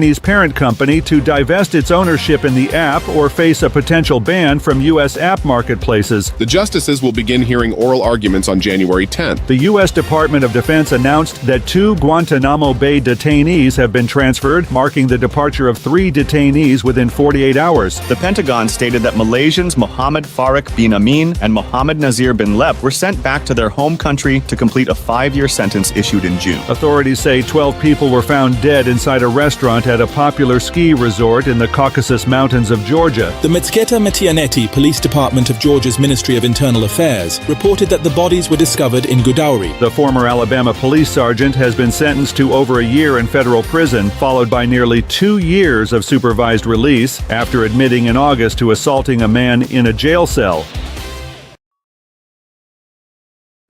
Chinese parent company to divest its ownership in the app or face a potential ban from U.S. app marketplaces. The justices will begin hearing oral arguments on January 10th. The U.S. Department of Defense announced that 2 Guantanamo Bay detainees have been transferred, marking the departure of 3 detainees within 48 hours. The Pentagon stated that Malaysians Mohammed Farik bin Amin and Mohammed Nazir bin Leb were sent back to their home country to complete a 5-year sentence issued in June. Authorities say 12 people were found dead inside a restaurant at a popular ski resort in the Caucasus Mountains of Georgia. The Metsketa-Metianeti Police Department of Georgia's Ministry of Internal Affairs reported that the bodies were discovered in Gudauri. The former Alabama police sergeant has been sentenced to over a year in federal prison, followed by nearly 2 years of supervised release after admitting in August to assaulting a man in a jail cell.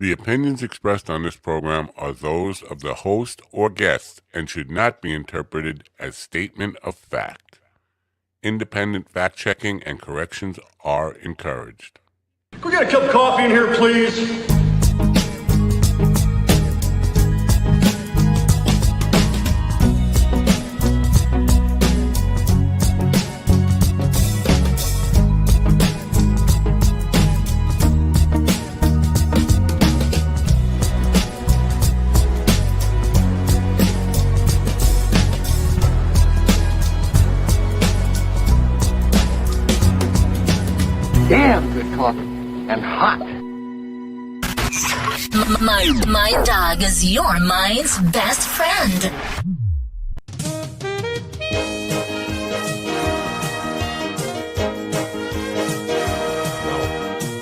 The opinions expressed on this program are those of the host or guest and should not be interpreted as statement of fact. Independent fact-checking and corrections are encouraged. Can we get a cup of coffee in here, please? Damn good coffee and hot. My dog is your mind's best friend.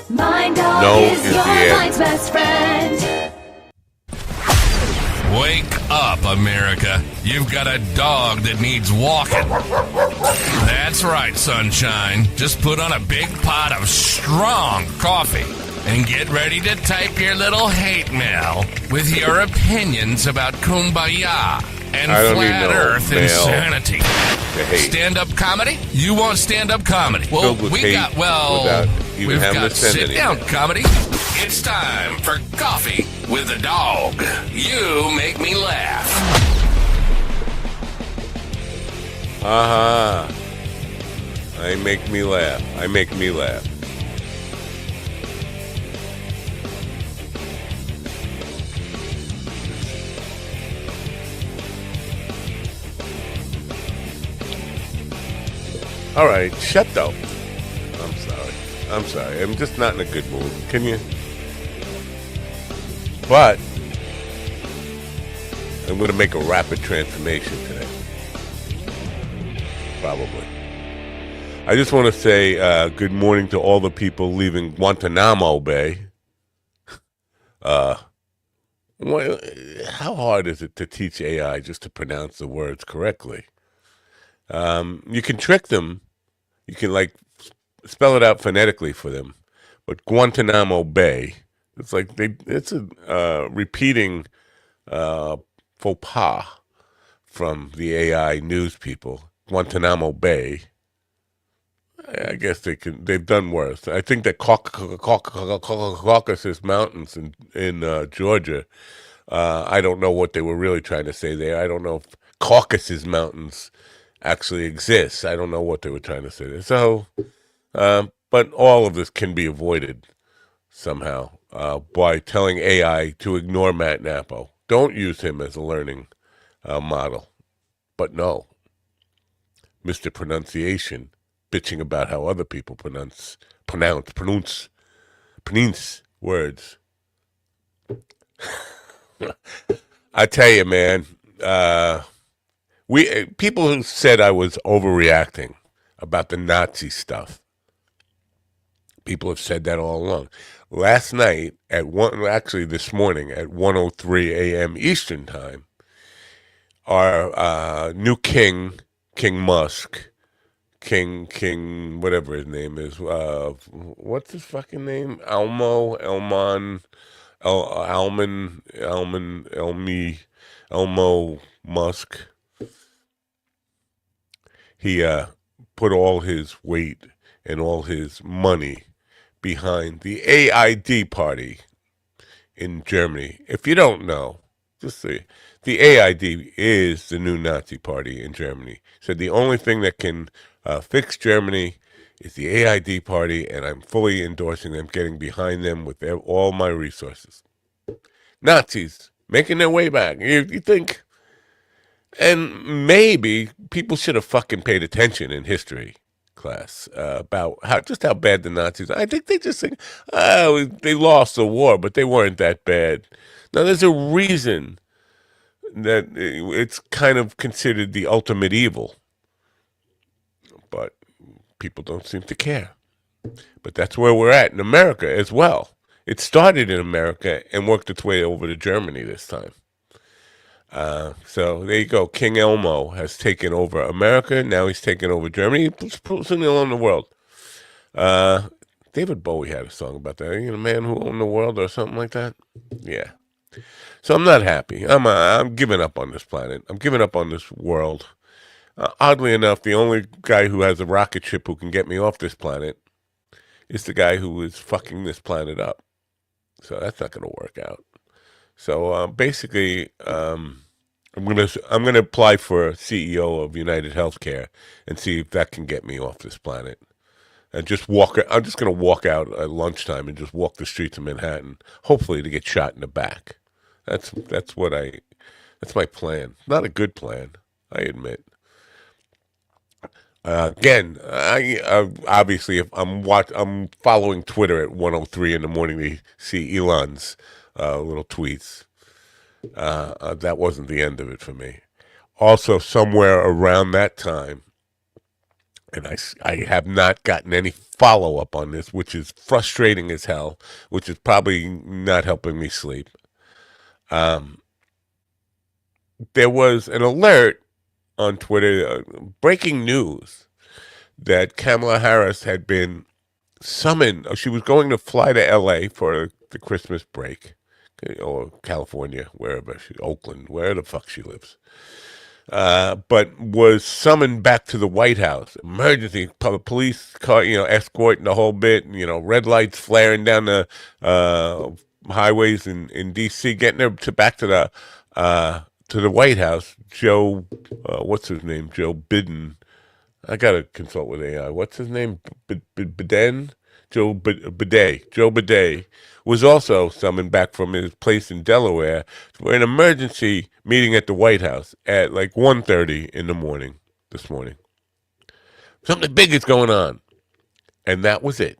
My dog is your mind's best friend. Wake up, America. You've got a dog that needs walking. That's right, sunshine. Just put on a big pot of strong coffee and get ready to type your little hate mail with your opinions about kumbaya and flat earth insanity. Stand-up comedy? You want stand-up comedy? Well, we've got sit-down comedy. It's time for Coffee with the Dog. You make me laugh. I make me laugh. I make me laugh. All right, shut up. I'm sorry. I'm just not in a good mood. Can you? But I'm going to make a rapid transformation today. Probably. I just want to say good morning to all the people leaving Guantanamo Bay. How hard is it to teach AI just to pronounce the words correctly? You can trick them. You can spell it out phonetically for them. But Guantanamo Bay, it's a repeating faux pas from the AI news people. Guantanamo Bay. I guess they've done worse. I think that Caucasus Mountains in Georgia, I don't know what they were really trying to say there. I don't know if Caucasus Mountains actually exists. I don't know what they were trying to say there. So, but all of this can be avoided somehow by telling AI to ignore Matt Napo. Don't use him as a learning model. But no, Mr. Pronunciation, bitching about how other people pronounce words. I tell you, man, people who said I was overreacting about the Nazi stuff. People have said that all along. Last night this morning at 1:03 a.m. Eastern Time, our new king Musk, King, whatever his name is. What's his fucking name? Elmo Musk. He put all his weight and all his money behind the AID party in Germany. If you don't know, just say the AID is the new Nazi party in Germany. Said the only thing that can fix Germany is the AID party, and I'm fully endorsing them, getting behind them with all my resources. Nazis making their way back. You think? And maybe people should have fucking paid attention in history class about how bad the Nazis are. I think they just think, oh, they lost the war, but they weren't that bad. Now, there's a reason that it's kind of considered the ultimate evil, but people don't seem to care. But that's where we're at in America as well. It started in America and worked its way over to Germany this time. So there you go. King Elmo has taken over America. Now he's taken over Germany. He's pushing on the world. David Bowie had a song about that. You know, man who owned the world or something like that. Yeah. So I'm not happy. I'm giving up on this planet. I'm giving up on this world. Oddly enough, the only guy who has a rocket ship who can get me off this planet is the guy who is fucking this planet up. So that's not going to work out. So basically, I'm gonna apply for CEO of United Healthcare and see if that can get me off this planet. And just walk. I'm just gonna walk out at lunchtime and just walk the streets of Manhattan, hopefully to get shot in the back. That's my plan. Not a good plan, I admit. Again, I obviously if I'm following Twitter at 1:03 in the morning to see Elon's little tweets. That wasn't the end of it for me. Also, somewhere around that time, and I have not gotten any follow-up on this, which is frustrating as hell, which is probably not helping me sleep. There was an alert on Twitter, breaking news, that Kamala Harris had been summoned. She was going to fly to L.A. for the Christmas break, or California, Oakland, where the fuck she lives. But was summoned back to the White House. Emergency police car, escorting the whole bit, red lights flaring down the highways in D.C., getting her back to the White House. Joe, what's his name? Joe Biden. I got to consult with AI. What's his name? Biden? Joe Bidet was also summoned back from his place in Delaware for an emergency meeting at the White House at like 1:30 in the morning this morning. Something big is going on. And that was it.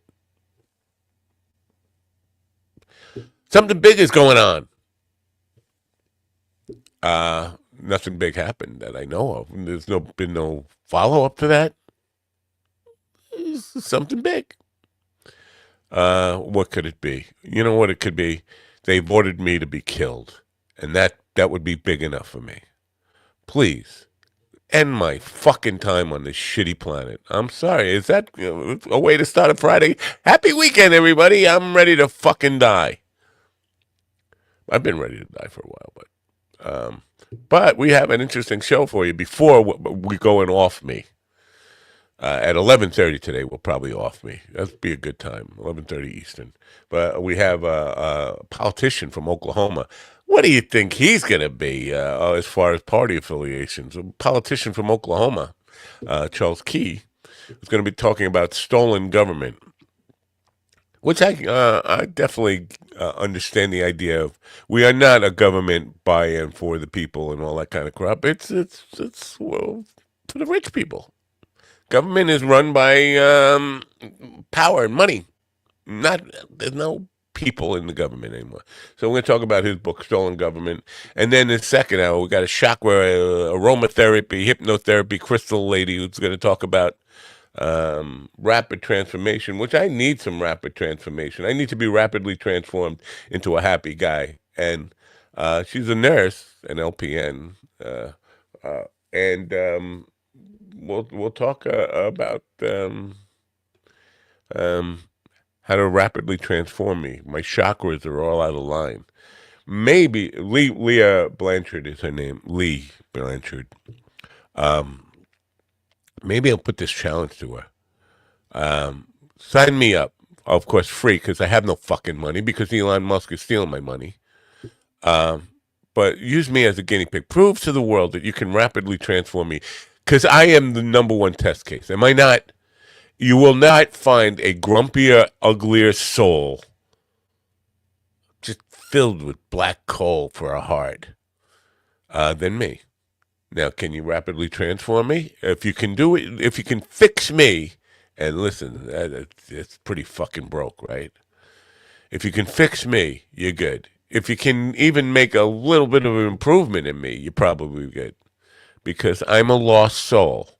Something big is going on. Nothing big happened that I know of. There's been no follow-up to that. It's something big. What could it be? You know what it could be? They've ordered me to be killed. And that would be big enough for me. Please, end my fucking time on this shitty planet. I'm sorry. Is that a way to start a Friday? Happy weekend, everybody. I'm ready to fucking die. I've been ready to die for a while, but we have an interesting show for you before we go in off me. At 11:30 today, we'll probably off me. That'd be a good time, 11:30 Eastern. But we have a politician from Oklahoma. What do you think he's going to be as far as party affiliations? A politician from Oklahoma, Charles Key, is going to be talking about stolen government, which I definitely understand the idea of. We are not a government by-in for the people and all that kind of crap. It's for the rich people. Government is run by power and money. There's no people in the government anymore. So we're going to talk about his book, Stolen Government. And then in the second hour, we got a chakra, aromatherapy, hypnotherapy, crystal lady who's going to talk about rapid transformation, which I need some rapid transformation. I need to be rapidly transformed into a happy guy. And she's a nurse, an LPN, and we'll talk about how to rapidly transform me. My chakras are all out of line. Maybe Leah Blanchard is her name. Lee Blanchard. Maybe I'll put this challenge to her. Sign me up. Of course, free, because I have no fucking money, because Elon Musk is stealing my money. but use me as a guinea pig. Prove to the world that you can rapidly transform me, because I am the #1 test case. Am I not? You will not find a grumpier, uglier soul just filled with black coal for a heart than me. Now, can you rapidly transform me? If you can do it, if you can fix me, and listen, it's pretty fucking broke, right? If you can fix me, you're good. If you can even make a little bit of an improvement in me, you're probably good. Because I'm a lost soul.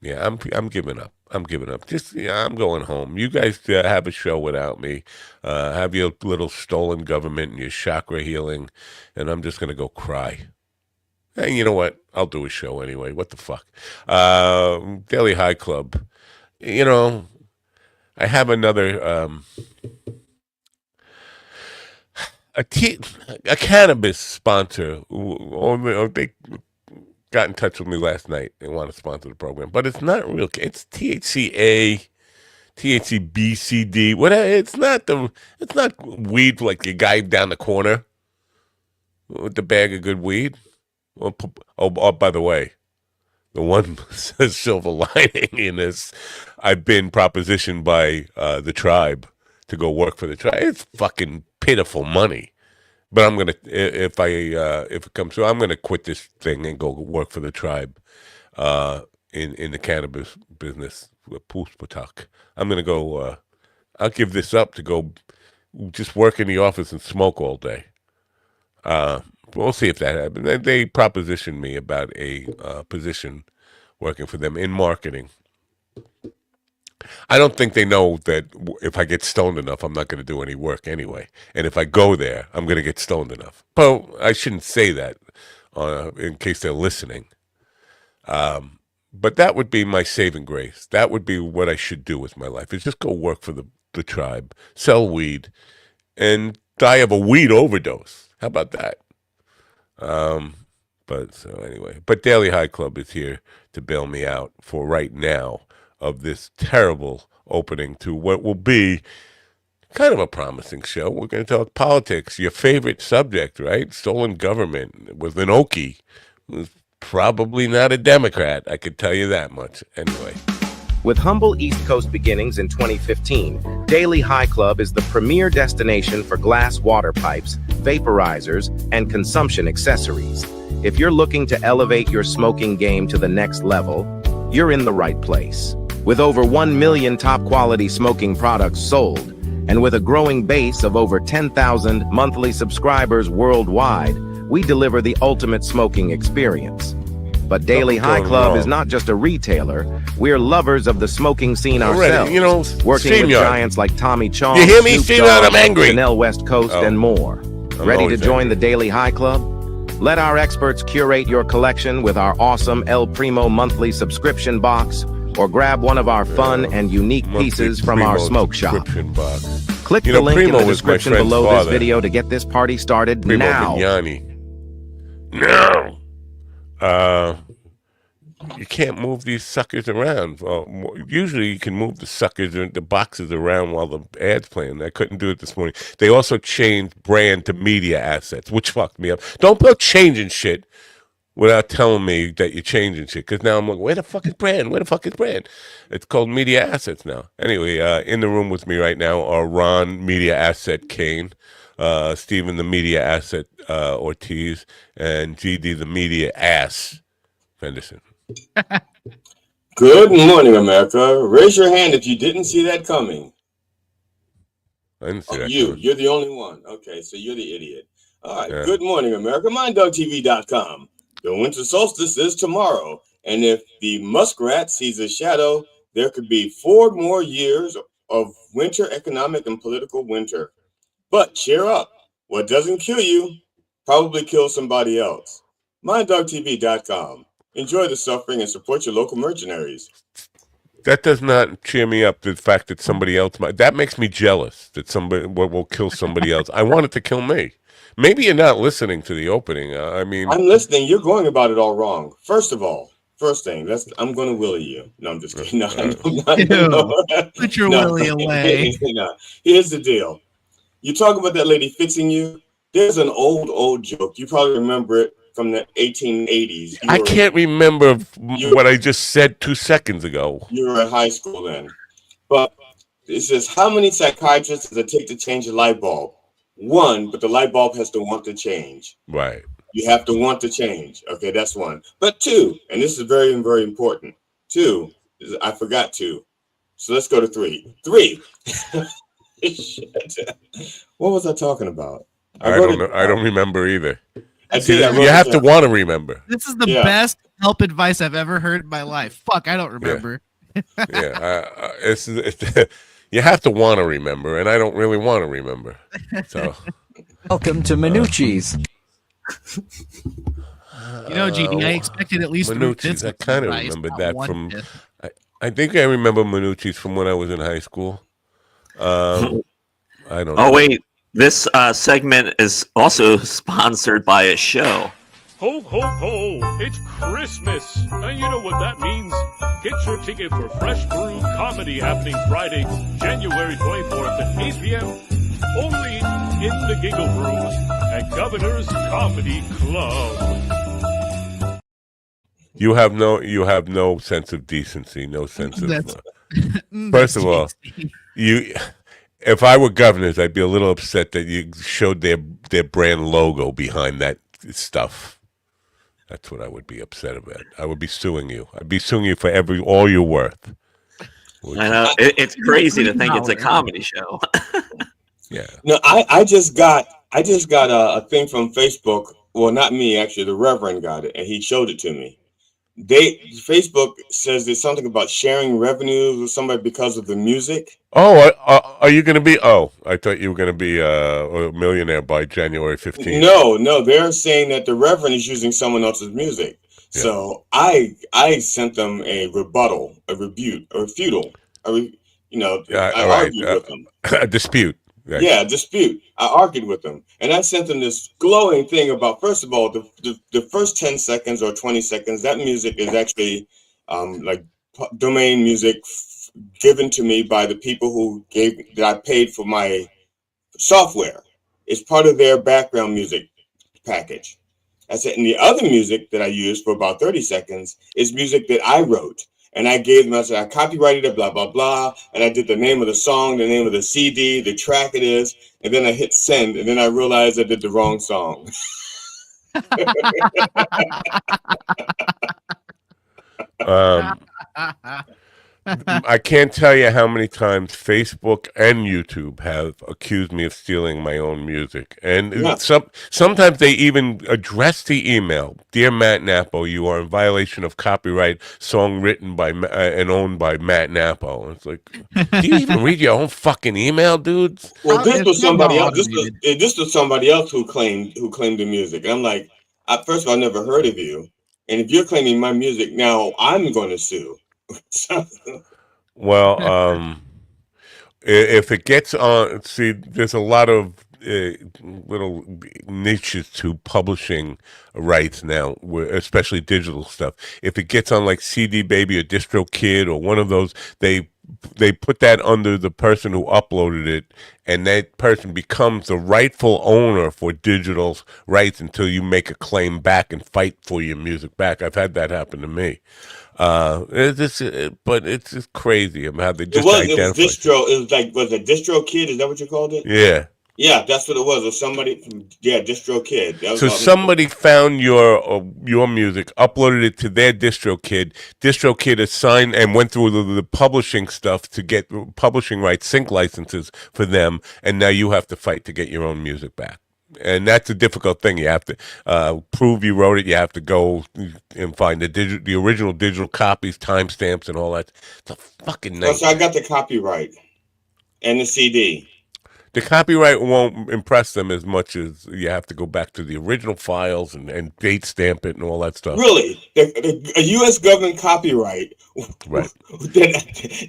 Yeah, I'm giving up. I'm giving up. I'm going home. You guys have a show without me. Have your little stolen government and your chakra healing, and I'm just gonna go cry. Hey, you know what? I'll do a show anyway. What the fuck? Daily High Club. You know, I have another a cannabis sponsor. They got in touch with me last night. They want to sponsor the program, but it's not real. It's THCA, THCBCD. Whatever. It's not weed like your guy down the corner with the bag of good weed. Oh, by the way, the one silver lining in this, I've been propositioned by the tribe to go work for the tribe. It's fucking pitiful money. But I'm gonna, if it comes through, I'm gonna quit this thing and go work for the tribe, in the cannabis business with Pushpatak. I'm gonna go. I'll give this up to go, just work in the office and smoke all day. We'll see if that happens. They propositioned me about a position working for them in marketing. I don't think they know that if I get stoned enough, I'm not going to do any work anyway. And if I go there, I'm going to get stoned enough. But I shouldn't say that in case they're listening. But that would be my saving grace. That would be what I should do with my life, is just go work for the tribe, sell weed, and die of a weed overdose. How about that? But so anyway, but Daily High Club is here to bail me out for right now of this terrible opening to what will be kind of a promising show. We're going to talk politics, your favorite subject, right? Stolen government with an Okie, who's probably not a Democrat. I could tell you that much. Anyway. With humble East Coast beginnings in 2015, Daily High Club is the premier destination for glass water pipes, vaporizers, and consumption accessories. If you're looking to elevate your smoking game to the next level, you're in the right place. With over 1 million top-quality smoking products sold, and with a growing base of over 10,000 monthly subscribers worldwide, we deliver the ultimate smoking experience. But Daily High Club is not just a retailer. We're lovers of the smoking scene ourselves, working with giants like Tommy Chong, you hear me, StreamYard? I'm angry. Chanel West Coast, and more. Ready to join the Daily High Club? Let our experts curate your collection with our awesome El Primo monthly subscription box, or grab one of our fun and unique pieces from our smoke shop. Click the link in the description below this video to get this party started now. No. You can't move these suckers around. Well, usually you can move the suckers or the boxes around while the ad's playing. I couldn't do it this morning. They also changed brand to media assets, which fucked me up. Don't go changing shit without telling me that you're changing shit. Because now I'm like, where the fuck is brand? Where the fuck is brand? It's called media assets now. Anyway, in the room with me right now are Ron, media asset Kane, Stephen, the media asset Ortiz, and GD, the media ass Fenderson. Good morning, America. Raise your hand if you didn't see that coming. I didn't see that coming. You're the only one. Okay, so you're the idiot. All right. Yeah. Good morning, America. MindDogTV.com. The winter solstice is tomorrow, and if the muskrat sees a shadow, there could be 4 more years of winter, economic and political winter. But cheer up. What doesn't kill you probably kills somebody else. MindDogTV.com. Enjoy the suffering and support your local mercenaries. That does not cheer me up, the fact that somebody else might. That makes me jealous that somebody will kill somebody else. I want it to kill me. Maybe you're not listening to the opening. I'm listening. You're going about it all wrong. First thing, I'm going to willy you. No, I'm just kidding. No. Put your willy away. No. Here's the deal. You talk about that lady fixing you. There's an old joke. You probably remember it from the 1880s. I can't remember what I just said 2 seconds ago. You were in high school then. But it says, how many psychiatrists does it take to change a light bulb? One, but the light bulb has to want to change. Right. You have to want to change. Okay, that's one. But two, and this is very, very important. Two, I forgot two. So let's go to three. Three. What was I talking about? I don't know. I don't remember either. You have to want to remember. This is the best help advice I've ever heard in my life. Fuck, I don't remember. It's you have to want to remember, and I don't really want to remember. So, welcome to Minucci's. GD, I expected at least Minucci's. I kind of remember that from. I think I remember Minucci's from when I was in high school. I don't know. Oh, wait. This segment is also sponsored by a show. Ho, ho, ho. It's Christmas. And you know what that means. Get your ticket for Fresh Brew Comedy happening Friday, January 24th at 8 p.m. Only in the Giggle Room at Governor's Comedy Club. You have no sense of decency, no sense of. First of all, if I were governors, I'd be a little upset that you showed their brand logo behind that stuff. That's what I would be upset about. I would be suing you. I'd be suing you for all you're worth. I know it's crazy to think it's a comedy show. Yeah. No, I just got a thing from Facebook. Well, not me actually. The Reverend got it, and he showed it to me. Facebook says there's something about sharing revenues with somebody because of the music. Oh, are you going to be? Oh, I thought you were going to be a millionaire by January 15th. No, they're saying that the Reverend is using someone else's music. Yeah. So I sent them a rebuttal, a refutal. I argued with them. A dispute. Right. Yeah, dispute. I argued with them, and I sent them this glowing thing about, first of all, the first 10 seconds or 20 seconds. That music is actually like domain music given to me by the people that I paid for my software. It's part of their background music package. I said, and the other music that I used for about 30 seconds is music that I wrote. And I gave them, I said, I copyrighted it, blah, blah, blah. And I did the name of the song, the name of the CD, the track it is. And then I hit send. And then I realized I did the wrong song. I can't tell you how many times Facebook and YouTube have accused me of stealing my own music. And sometimes they even address the email, Dear Matt Nappo, you are in violation of copyright song written by and owned by Matt Nappo. And it's like, do you even read your own fucking email, dudes? Well, this was somebody else. This was somebody else who claimed the music. And I'm like, first of all, I never heard of you. And if you're claiming my music, now I'm going to sue. Well, if it gets on, see, there's a lot of little niches to publishing rights now, especially digital stuff. If it gets on like CD Baby or DistroKid or one of those, they put that under the person who uploaded it, and that person becomes the rightful owner for digital rights until you make a claim back and fight for your music back. I've had that happen to me. But it's just crazy how they just identify. Was it DistroKid? Is that what you called it? Yeah. Yeah, that's what it was. It was somebody from DistroKid. So somebody found your music, uploaded it to their DistroKid. DistroKid assigned and went through the publishing stuff to get publishing rights, sync licenses for them, and now you have to fight to get your own music back. And that's a difficult thing. You have to prove you wrote it. You have to go and find the original digital copies, timestamps, and all that. It's a fucking nightmare. So I got the copyright and the CD. The copyright won't impress them as much as you have to go back to the original files and date stamp it and all that stuff. Really? A U.S. government copyright right.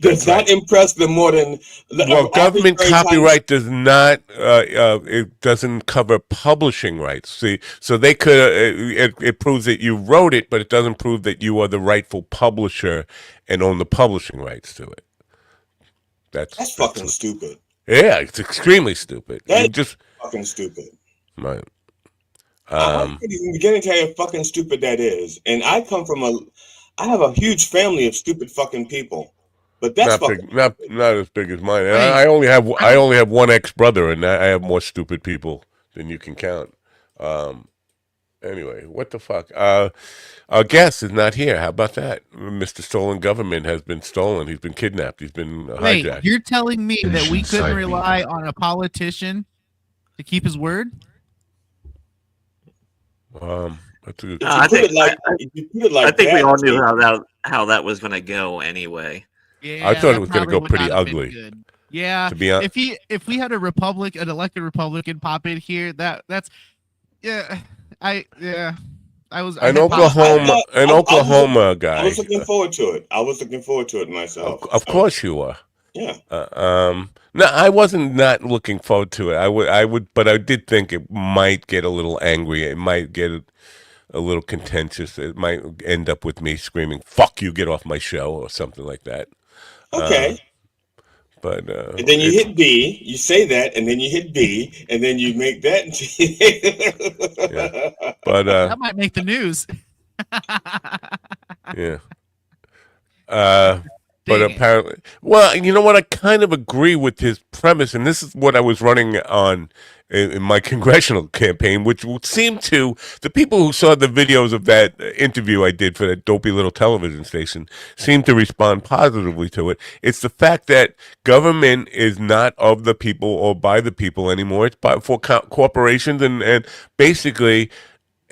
does not impress them more than... Well, government copyright does not, it doesn't cover publishing rights. See, so they could, it proves that you wrote it, but it doesn't prove that you are the rightful publisher and own the publishing rights to it. That's fucking stupid. Yeah, it's extremely stupid. You That's just fucking stupid. right. I can't even begin to tell you how fucking stupid that is. And I have a huge family of stupid fucking people. But that's Not fucking big, not as big as mine. And Wait, I only have one ex brother, and I have more stupid people than you can count. Anyway, what the fuck? Our guest is not here. How about that? Mr. Stolen Government has been stolen. He's been kidnapped. He's been wait, hijacked. you're telling me that we couldn't Inside me. rely on a politician to keep his word? That's a good. I think that, we all knew how that was going to go anyway. Yeah, I thought it that was going to probably go would pretty not have been ugly. good. Yeah, To be honest, if we had an elected Republican pop in here, that's yeah, I was an Oklahoma guy. I was looking forward to it. I was looking forward to it myself. Of course you were. Yeah. No, I wasn't not looking forward to it. I would, but I did think it might get a little angry. It might get a little contentious. It might end up with me screaming, "Fuck you, get off my show," or something like that. Okay. But and then you hit B, you say that, and then you hit B, and then you make that. Yeah. But that might make the news. Yeah. But apparently, well, you know what? I kind of agree with his premise, and this is what I was running on in my congressional campaign, which would seem to the people who saw the videos of that interview I did for that dopey little television station seem to respond positively to it. It's the fact that government is not of the people or by the people anymore. It's for corporations, and basically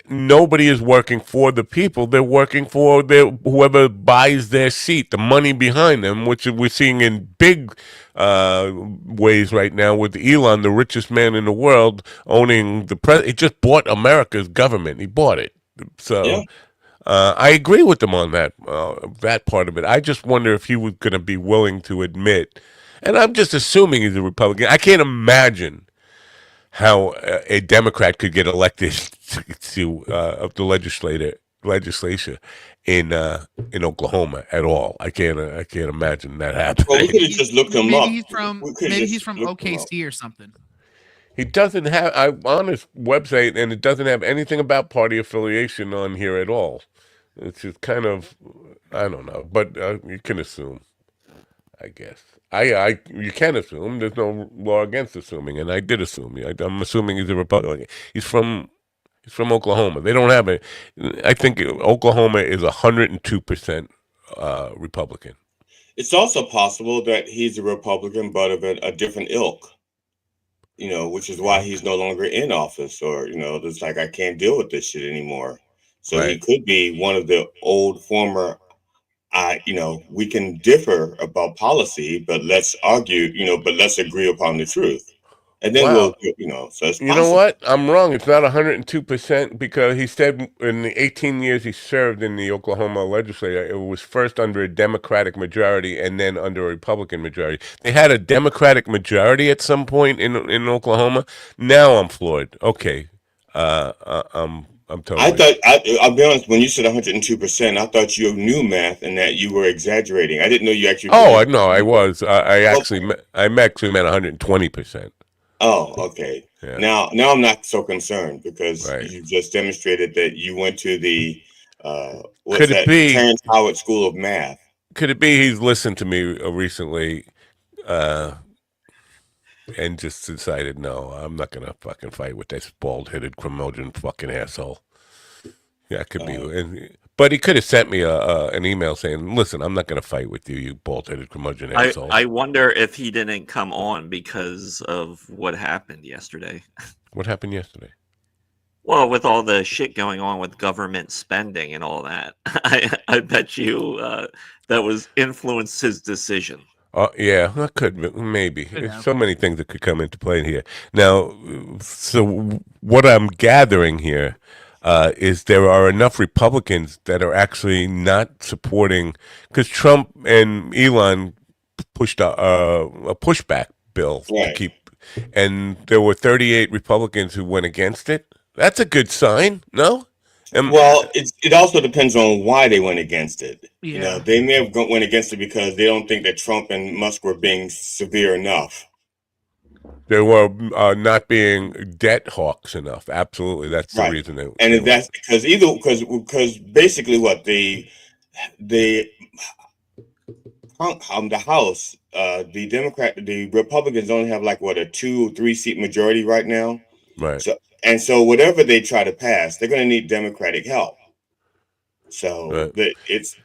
nobody is working for the people. They're working for whoever buys their seat, the money behind them, which we're seeing in big ways right now with Elon, the richest man in the world, owning he just bought America's government. He bought it. So yeah. I agree with him on that part of it. I just wonder if he was going to be willing to admit, and I'm just assuming he's a Republican. I can't imagine how a Democrat could get elected to the legislature in Oklahoma at all. I can't imagine that happening. Well, we could have just looked him up. Maybe he's from OKC or something. He doesn't have on his website, and it doesn't have anything about party affiliation on here at all. It's just kind of, I don't know, but you can assume, I guess. You can assume. There's no law against assuming, and I did assume. I'm assuming he's a Republican. He's from Oklahoma. They don't have a. I think Oklahoma is 102% Republican. It's also possible that he's a Republican, but of a different ilk. Which is why he's no longer in office, or it's like I can't deal with this shit anymore. So Right. He could be one of the old former. We can differ about policy, but let's argue, but let's agree upon the truth. And then Wow. so it's You know what? I'm wrong. It's not 102% because he said in the 18 years he served in the Oklahoma legislature, it was first under a Democratic majority and then under a Republican majority. They had a Democratic majority at some point in Oklahoma. Now I'm floored. Okay. I'm totally. I'll be honest, when you said 102%, I thought you knew math and that you were exaggerating. I didn't know you actually. Oh, no, I was. I actually meant 120%. Oh, okay. Yeah. Now I'm not so concerned because you just demonstrated that you went to the Terrence Howard School of Math. Could it be he's listened to me recently and just decided, no, I'm not gonna fucking fight with this bald-headed curmudgeon fucking asshole? Yeah, it could be. But he could have sent me an email saying, "Listen, I'm not going to fight with you, you bald-headed curmudgeon asshole." I wonder if he didn't come on because of what happened yesterday. What happened yesterday? Well, with all the shit going on with government spending and all that, I bet you that was influenced his decision. Yeah, that could maybe. There's so many things that could come into play here. Now, so what I'm gathering here is there are enough Republicans that are actually not supporting, because Trump and Elon pushed a pushback bill to keep, and there were 38 Republicans who went against it. That's a good sign, no? Well, it also depends on why they went against it. Yeah. They may have went against it because they don't think that Trump and Musk were being severe enough. They were not being debt hawks enough. Absolutely, that's the Right. reason they. And They if that's because basically what the House, the Republicans only have like what a 2 or 3 seat majority right now. right. So whatever they try to pass, they're going to need Democratic help. So Right. it's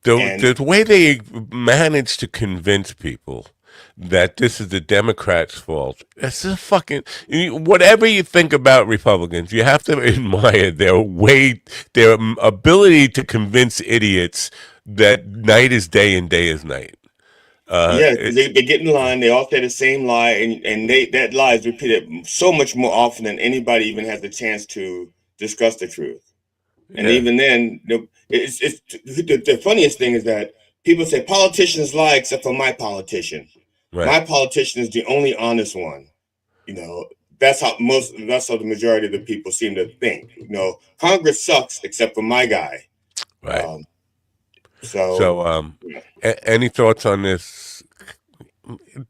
The way they manage to convince people that this is the Democrats' fault. It's a fucking whatever you think about Republicans, you have to admire their ability to convince idiots that night is day and day is night. yeah, they get in line. They all say the same lie, and that lie is repeated so much more often than anybody even has the chance to discuss the truth. And Yeah. even then, the funniest thing is that people say politicians lie except for my politician. Right. My politician is the only honest one. You know, that's how the majority of the people seem to think. You know, Congress sucks except for my guy. Right. So, any thoughts on this?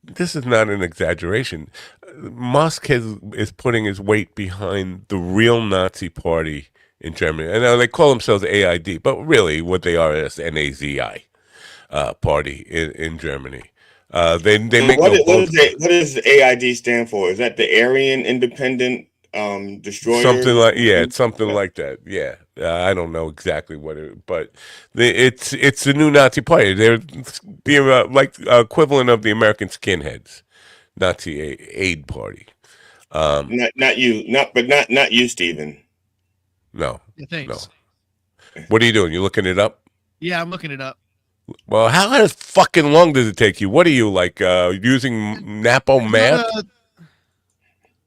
This is not an exaggeration. Musk is putting his weight behind the real Nazi party in Germany. And they call themselves AID, but really what they are is NAZI party in Germany. They make what does AID stand for? Is that the Aryan Independent Destroyer? Something like it's something like that. Yeah, I don't know exactly what it, but it's the new Nazi party. They're the like equivalent of the American skinheads, Nazi aid party. Not you, Stephen. No, Yeah, thanks. no. What are you doing? You looking it up? Yeah, I'm looking it up. Well, how fucking long does it take you? What are you like using Napo math?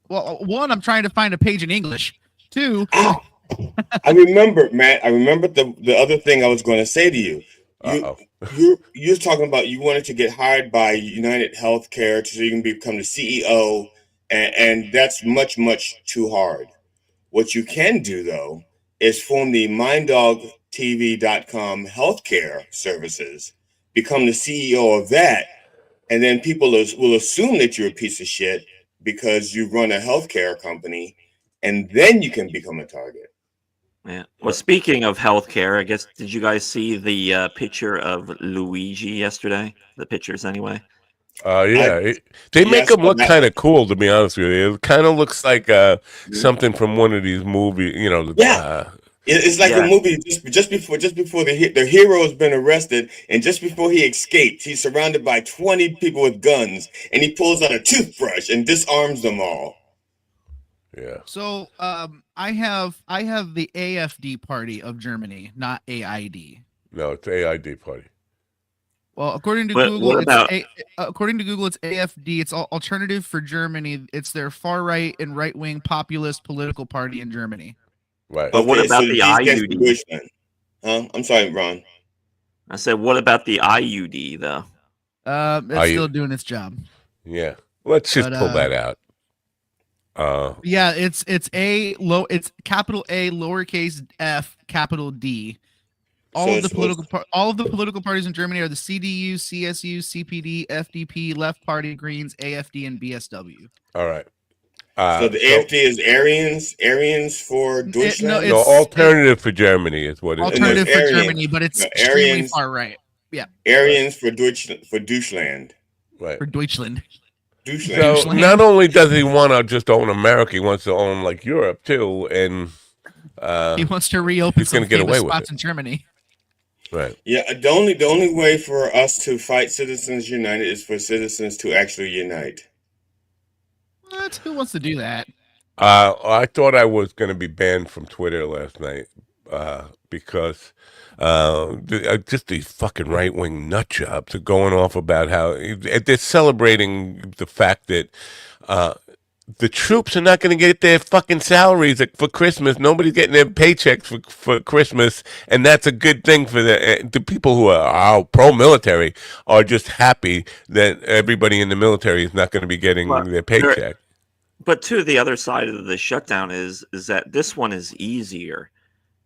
Well, one, I'm trying to find a page in English. Two, I remember, Matt. I remember the other thing I was going to say to you. You was talking about you wanted to get hired by United Healthcare so you can become the CEO, and that's much too hard. What you can do though is form the minddogtv.com healthcare services, become the CEO of that, and then people will assume that you're a piece of shit because you run a healthcare company, and then you can become a target. Yeah. Well, speaking of healthcare, I guess did you guys see the picture of Luigi yesterday? The pictures, anyway. Yeah, they make him look kind of cool, to be honest with you. It kind of looks like something from one of these movies, you know. It's like a movie just before the hero has been arrested, and just before he escapes, he's surrounded by 20 people with guns, and he pulls out a toothbrush and disarms them all. Yeah. So I have the AFD party of Germany, not AID. No, it's AID party. Well, according to Google, it's AFD. It's Alternative for Germany. It's their far right and right wing populist political party in Germany. Right. But what about the IUD? Huh? I'm sorry, Ron. I said, what about the IUD though? It's still doing its job. Yeah. Let's just pull that out. Yeah, it's capital A, lowercase f, capital D. All of the political parties in Germany are the CDU, CSU, CPD, FDP, Left Party, Greens, AFD, and BSW. All right. So the AFD is Aryans for Deutschland? No, Alternative for Germany is what it is. Alternative for Germany, but it's extremely far right. Yeah. Aryans for Deutschland. Right. For Deutschland. So not only does he want to just own America, he wants to own like Europe too, and he wants to reopen some famous spots in Germany. Right. Yeah, the only way for us to fight Citizens United is for citizens to actually unite. What? Who wants to do that? I thought I was going to be banned from Twitter last night because just these fucking right-wing nut jobs are going off about how they're celebrating the fact that the troops are not going to get their fucking salaries for Christmas. Nobody's getting their paychecks for Christmas, and that's a good thing for the people who are pro-military are just happy that everybody in the military is not going to be getting their paycheck. But to the other side of the shutdown is that this one is easier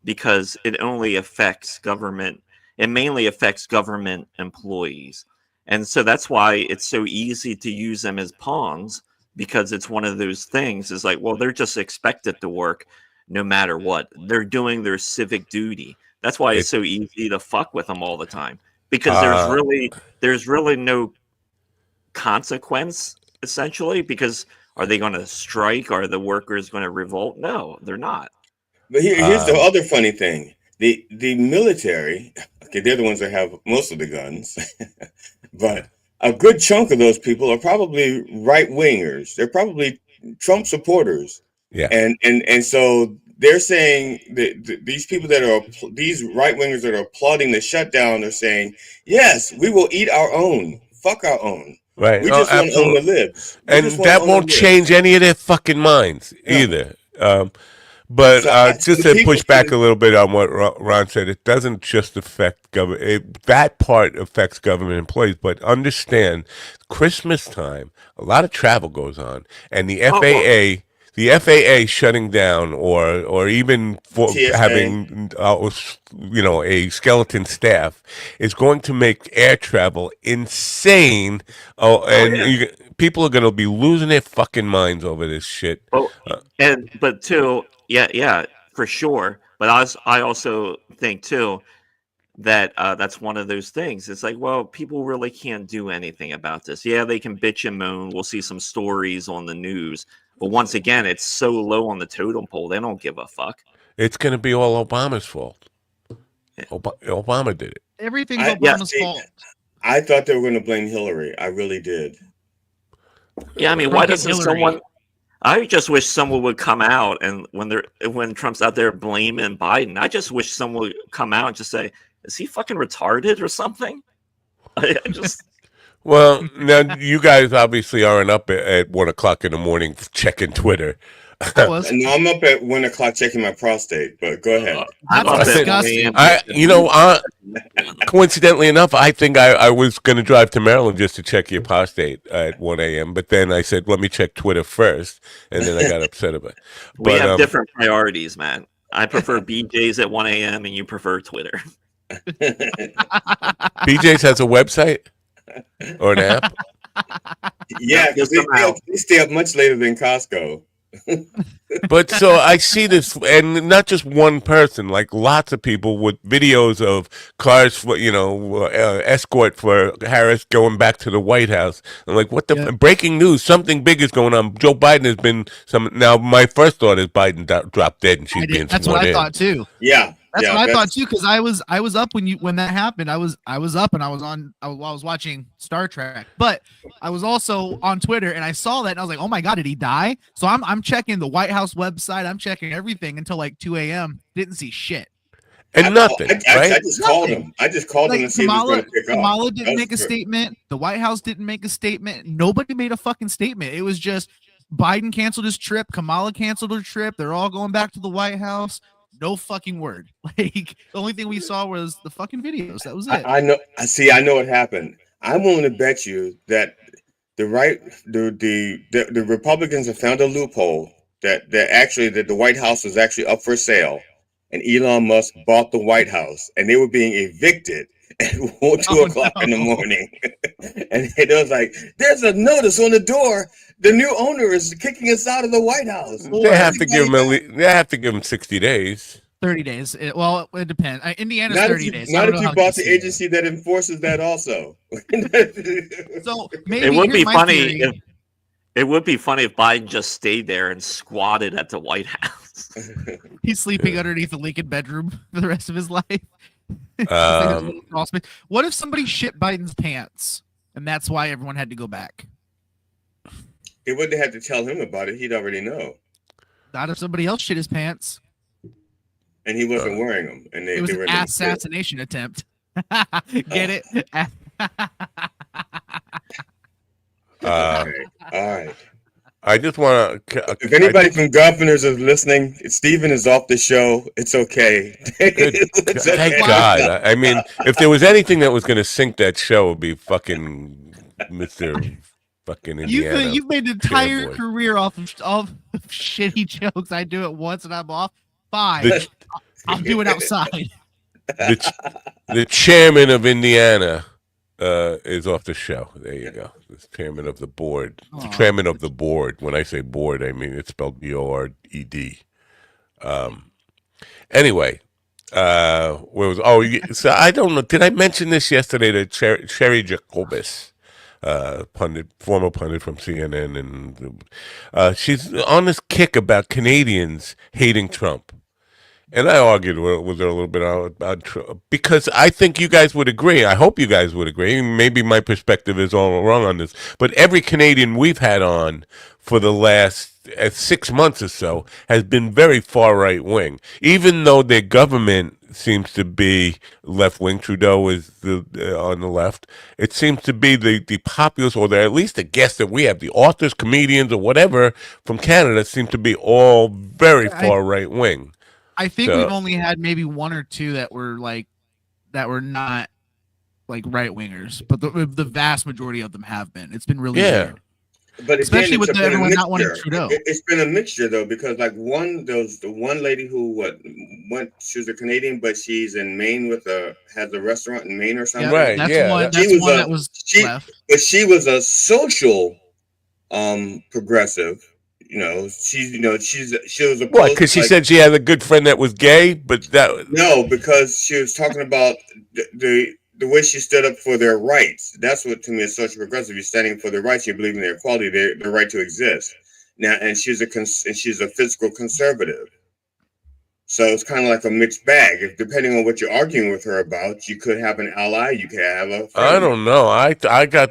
because it only affects government. It mainly affects government employees, and so that's why it's so easy to use them as pawns. because it's one of those things. It's like, well, they're just expected to work no matter what. They're doing their civic duty. That's why it's so easy to fuck with them all the time, because there's really no consequence, essentially, because are they going to strike? Are the workers going to revolt? No, they're not. But here's the other funny thing. The military, okay, they're the ones that have most of the guns, but a good chunk of those people are probably right-wingers. They're probably Trump supporters. Yeah. And so they're saying that these people that are, these right-wingers that are applauding the shutdown are saying, yes, we will eat our own. Fuck our own. Right. We just want to own the libs. And that won't change any of their fucking minds either. But just to push back a little bit on what Ron said, it doesn't just affect government. That part affects government employees, but understand, Christmas time, a lot of travel goes on, and the FAA shutting down, or even for having a skeleton staff, is going to make air travel insane. People are going to be losing their fucking minds over this shit. But too, yeah, for sure. But I also think too that that's one of those things. It's like, well, people really can't do anything about this. Yeah, they can bitch and moan. We'll see some stories on the news. But once again, it's so low on the totem pole, they don't give a fuck. It's going to be all Obama's fault. Obama did it. Everything's Obama's fault. I thought they were going to blame Hillary. I really did. Yeah, I mean, why doesn't someone... I just wish someone would come out, and when Trump's out there blaming Biden, I just wish someone would come out and just say, is he fucking retarded or something? Well, now you guys obviously aren't up at 1 o'clock in the morning checking Twitter. No, I'm up at 1 o'clock checking my prostate, but go ahead. That's disgusting. Coincidentally enough, I think I was going to drive to Maryland just to check your prostate at 1 a.m., but then I said, let me check Twitter first, and then I got upset about it. We have different priorities, man. I prefer BJ's at 1 a.m., and you prefer Twitter. BJ's has a website or an app? Yeah, because they stay up much later than Costco. But so I see this, and not just one person, like lots of people with videos of cars for, escort for Harris going back to the White House. I'm like, what the breaking news? Something big is going on. Joe Biden has been now. My first thought is Biden dropped dead and she's being sworn in. That's what I thought too. Yeah. That's what I thought too, because I was up when that happened. I was up and I was watching Star Trek, but I was also on Twitter and I saw that and I was like, oh my god, did he die? So I'm checking the White House website, I'm checking everything until like 2 a.m. Didn't see shit. And nothing. Right? I just called him. I just called him and see if he's going to pick up. Kamala didn't make a statement. The White House didn't make a statement. Nobody made a fucking statement. It was just Biden canceled his trip. Kamala canceled her trip. They're all going back to the White House. No fucking word. Like the only thing we saw was the fucking videos. That was it. I know. I know what happened. I'm willing to bet you that the Republicans have found a loophole that the White House was actually up for sale, and Elon Musk bought the White House, and they were being evicted at 2 o'clock in the morning. And it was like, there's a notice on the door. The new owner is kicking us out of the White House. They have to give him 60 days. 30 days. It depends. Indiana's not 30 days. Not if you bought the agency that enforces that also. So maybe it would be funny. It would be funny if Biden just stayed there and squatted at the White House. He's sleeping underneath the Lincoln bedroom for the rest of his life. What if somebody shit Biden's pants and that's why everyone had to go back? He wouldn't have to tell him about it. He'd already know. Not if somebody else shit his pants. And he wasn't wearing them. And it was an assassination attempt. Get it? All right. I just want to... If anybody from Governors is listening, Stephen is off the show. It's okay. Thank God. I mean, if there was anything that was going to sink that show, it would be fucking Mr. fucking Indiana. You've made an entire career off of shitty jokes. I do it once and I'm off. Fine. I'll do it outside. The chairman of Indiana is off the show. There you go. The chairman of the board. The chairman of the board. When I say board, I mean it's spelled B-O-R-E-D. Anyway, where was? So I don't know. Did I mention this yesterday to Sherry Jacobus, former pundit from CNN, and she's on this kick about Canadians hating Trump. And I argued with her a little bit about Trump because I think you guys would agree. I hope you guys would agree. Maybe my perspective is all wrong on this, but every Canadian we've had on for the last 6 months or so has been very far right wing, even though their government seems to be left wing. Trudeau is on the left. It seems to be the populace, or at least the guests that we have, the authors, comedians, or whatever from Canada, seem to be all very far right wing. I think we've only had maybe one or two that were not like right wingers, but the vast majority of them have been. It's been really weird. But especially with everyone not wanting Trudeau. It's been a mixture though, because like the one lady who she was a Canadian, but she's in Maine has a restaurant in Maine or something. Right. That's one that was left. But she was a social progressive. She was a what? Because she said she had a good friend that was gay, but no, because she was talking about the way she stood up for their rights. That's what to me is social progressive. You're standing for their rights. You believe in their equality, their right to exist. Now, and she's a physical conservative. So it's kind of like a mixed bag. Depending on what you're arguing with her about, you could have an ally. You could have a friend. I don't know. I got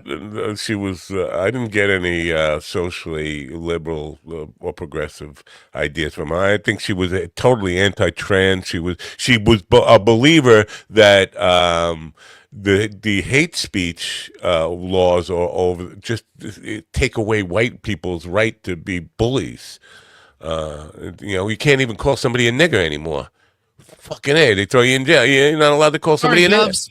she was. I didn't get any socially liberal or progressive ideas from her. I think she was totally anti-trans. She was a believer that the hate speech laws or just take away white people's right to be bullies. You can't even call somebody a nigger anymore. Fucking A, they throw you in jail. You're not allowed to call somebody a nigger.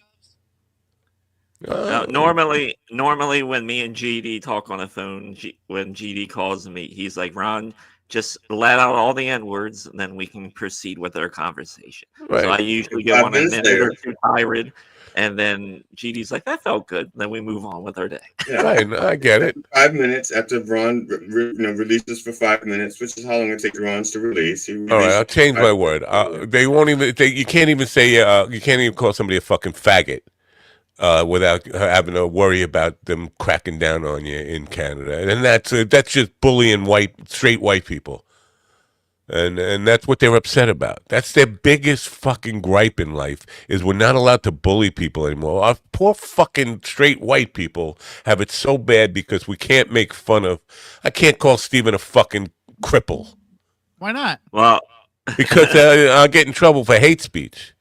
Normally when me and GD talk on the phone, when GD calls me, he's like, Ron, just let out all the N-words, and then we can proceed with our conversation. Right. So I usually get on a minute or two tirade, and then GD's like, that felt good. And then we move on with our day. Yeah, right, I get it. 5 minutes after Ron releases for 5 minutes, which is how long it takes Ron's to release. All right, I'll change my word. They won't even. You can't even say. You can't even call somebody a fucking faggot without having to worry about them cracking down on you in Canada, and that's just bullying straight white people. And that's what they're upset about. That's their biggest fucking gripe in life, is we're not allowed to bully people anymore. Our poor fucking straight white people have it so bad because we can't make fun of. I can't call Steven a fucking cripple. Why not? Well, because I'll get in trouble for hate speech.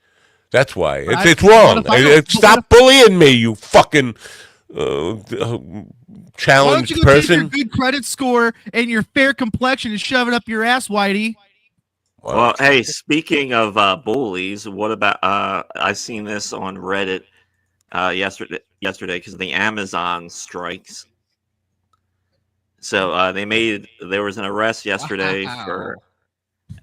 That's why. It's wrong. Stop bullying me, you fucking challenged person. Why don't you person. Take your good credit score and your fair complexion and shove it up your ass, Whitey? Well, hey, speaking of bullies, what about I seen this on Reddit yesterday because of the Amazon strikes. So there was an arrest yesterday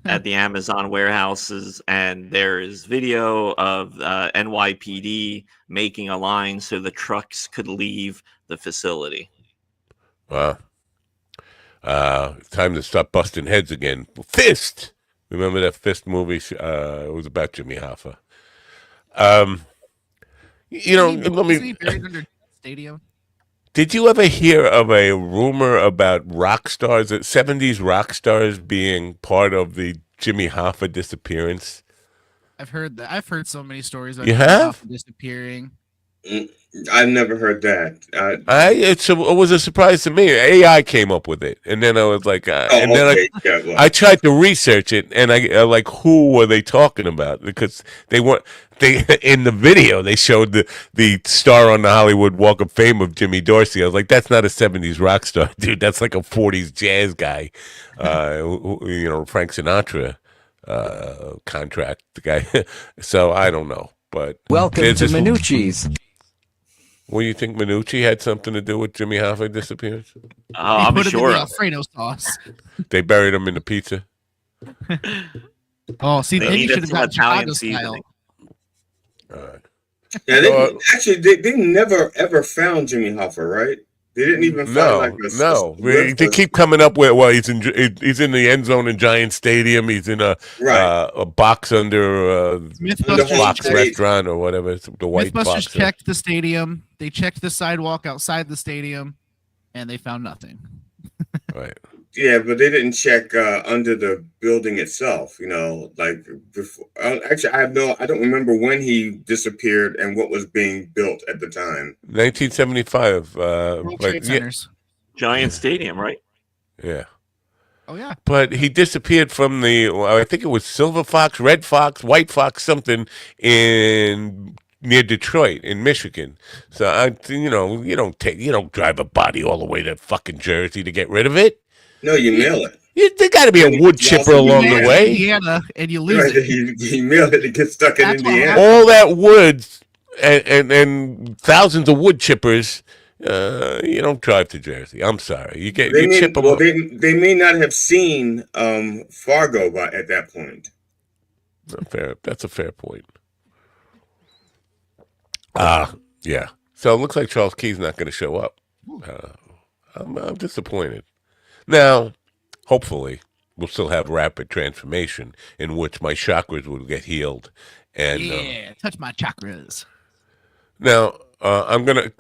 at the Amazon warehouses, and there is video of NYPD making a line so the trucks could leave the facility. Wow. Time to stop busting heads again. Fist! Remember that Fist movie? It was about Jimmy Hoffa. Let me... buried under stadium? Did you ever hear of a rumor about rock stars, 70s rock stars being part of the Jimmy Hoffa disappearance? I've heard that. I've heard so many stories about Jimmy Hoffa disappearing. I've never heard that. It was a surprise to me. AI came up with it, and then I was like, I tried to research it, and I like, who were they talking about? Because they in the video they showed the star on the Hollywood Walk of Fame of Jimmy Dorsey. I was like, that's not a 70s rock star, dude. That's like a 40s jazz guy. Frank Sinatra contract guy. So I don't know, but welcome to Minucci's. Well, you think Minucci had something to do with Jimmy Hoffa disappearance? I'm put sure. Him in the Alfredo sauce. They buried him in the pizza. Oh, see, then you should have got Italian Chicago style. All right. Yeah, they never ever found Jimmy Hoffa, right? They didn't even find like no. They keep coming up with he's in the end zone in Giant Stadium. He's in a box under Fox restaurant or whatever. It's the white Mythbusters box. checked the stadium. They checked the sidewalk outside the stadium, and they found nothing. Right. Yeah, but they didn't check under the building itself. Like before. Actually, I don't remember when he disappeared and what was being built at the time. 1975. World Trade Centers. Giant Stadium, right? Yeah. Oh yeah. But he disappeared from I think it was Silver Fox, Red Fox, White Fox, something near Detroit in Michigan. So you don't drive a body all the way to fucking Jersey to get rid of it. No, you mail it. There got to be a wood chipper along the way. Indiana, and you lose it. You mail it, it gets stuck in Indiana. All that wood and thousands of wood chippers. You don't drive to Jersey. I'm sorry. You chip them. Well, they may not have seen Fargo at that point. That's a fair point. Yeah. So it looks like Charles Key's not going to show up. I'm disappointed. Now, hopefully, we'll still have rapid transformation in which my chakras will get healed. And touch my chakras. Now,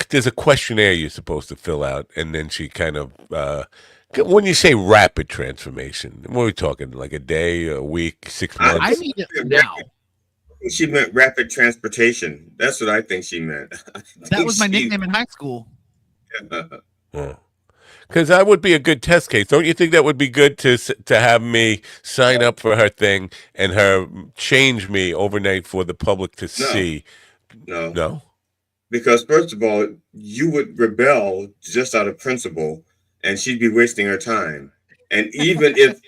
there's a questionnaire you're supposed to fill out, and then she kind of, when you say rapid transformation, what are we talking, like a day, a week, 6 months? I need it now. She meant rapid transportation. That's what I think she meant. That was my nickname in high school. Because that would be a good test case. Don't you think that would be good to have me sign up for her thing and her change me overnight for the public to see? No? Because first of all, you would rebel just out of principle, and she'd be wasting her time. And even if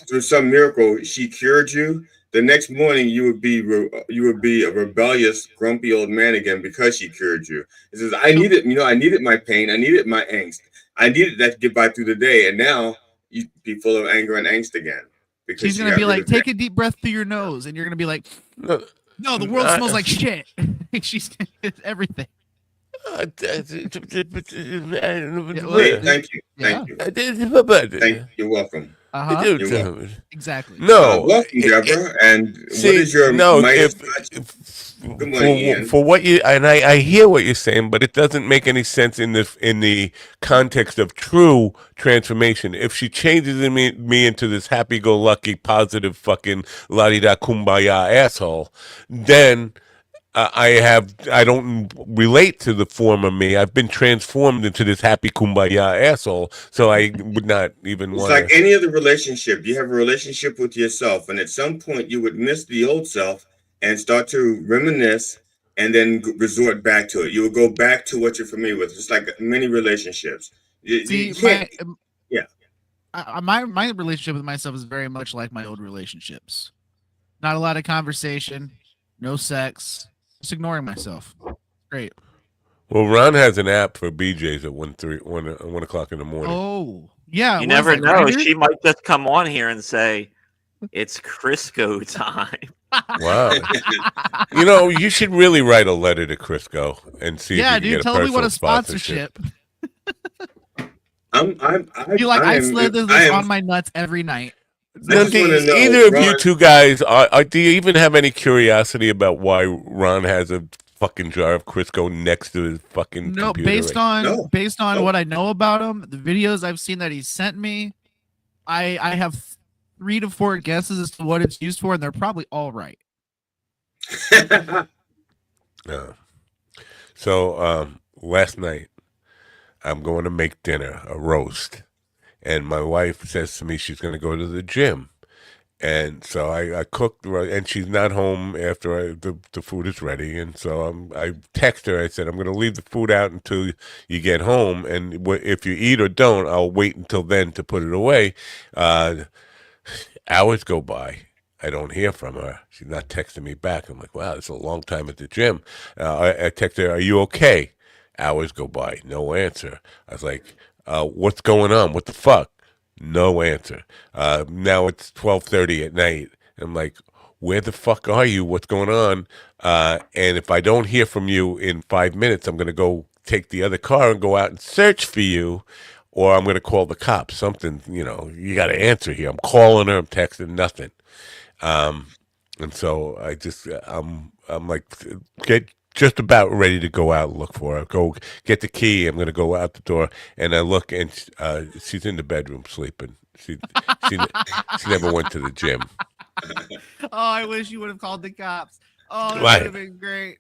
through some miracle she cured you, the next morning you would be a rebellious, grumpy old man again because she cured you. It says, I needed my pain, I needed my angst, I needed that to get by through the day, and now you'd be full of anger and angst again. Because she's gonna be like, take a deep breath through your nose, and you're gonna be like, no, the world smells like shit. She's everything. Thank you. You're welcome. Exactly. No, welcome, Deborah. And what is your good morning, Ian. For what you and I hear what you're saying, but it doesn't make any sense in the context of true transformation. If she changes me into this happy-go-lucky, positive, fucking la-di-da kumbaya asshole, then I don't relate to the former me. I've been transformed into this happy kumbaya asshole, so I would not even want. It's like any other relationship. You have a relationship with yourself, and at some point you would miss the old self and start to reminisce, and then resort back to it. You would go back to what you're familiar with. It's like many relationships. My relationship with myself is very much like my old relationships. Not a lot of conversation, no sex. Just ignoring myself. Great. Well, Ron has an app for BJ's at 1 o'clock in the morning. Oh, yeah. You never know. She might just come on here and say, it's Crisco time. Wow. You should really write a letter to Crisco and see if you can get a personal sponsorship. Yeah, dude, tell me what a sponsorship. I slid this on my nuts every night. Now, either of you two guys, do you even have any curiosity about why Ron has a fucking jar of Crisco next to his fucking computer? Based on what I know about him, the videos I've seen that he sent me, I have 3 to 4 guesses as to what it's used for, and they're probably all right. So last night, I'm going to make dinner, a roast. And my wife says to me she's going to go to the gym. And so I cooked, and she's not home after the food is ready. And so I text her. I said, I'm going to leave the food out until you get home. And if you eat or don't, I'll wait until then to put it away. Hours go by. I don't hear from her. She's not texting me back. I'm like, wow, it's a long time at the gym. I text her, are you okay? Hours go by. No answer. I was like, what's going on? What the fuck? No answer. Now it's 12:30 at night. I'm like, where the fuck are you? What's going on? And if I don't hear from you in 5 minutes, I'm going to go take the other car and go out and search for you, or I'm going to call the cops. Something, you got to answer here. I'm calling her, I'm texting, nothing. And so I'm like, get just about ready to go out and look for her. Go get the key. I'm going to go out the door, and I look, and she's in the bedroom sleeping. She never went to the gym. Oh, I wish you would have called the cops. Oh, that would have been great.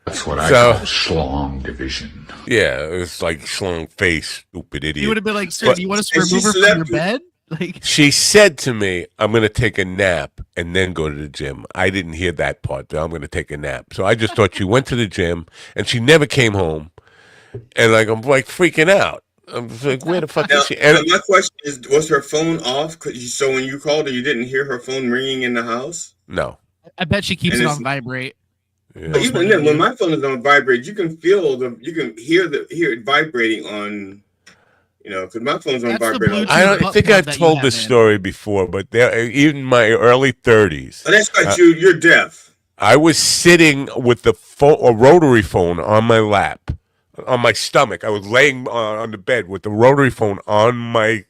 That's what I call schlong division. Yeah, it's like schlong face, stupid idiot. You would have been like, sir, do you want us to remove her from your bed? Like, she said to me, I'm going to take a nap and then go to the gym. I didn't hear that part. I'm going to take a nap. So I just thought she went to the gym, and she never came home. And like, I'm like freaking out. I'm just like, where the fuck is she? And my question is, was her phone off? So when you called her, you didn't hear her phone ringing in the house? No. I bet she keeps it on vibrate. Yeah. But even then, when my phone is on vibrate, you can hear it vibrating on, because my phone's on vibrate. I don't think I've told this story before, but even in my early 30s. Oh, that's right. You're deaf. I was sitting with a rotary phone on my lap, on my stomach. I was laying on the bed with the rotary phone on my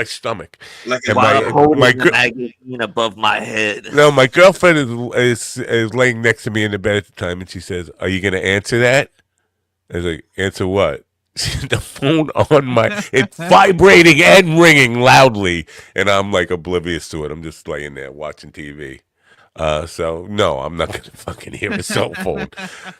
stomach, like my magazine above my head. No, my girlfriend is laying next to me in the bed at the time, and she says, "Are you going to answer that?" I was like, "Answer what?" The phone on it's vibrating and ringing loudly, and I'm like oblivious to it. I'm just laying there watching TV. So no, I'm not going to fucking hear a cell phone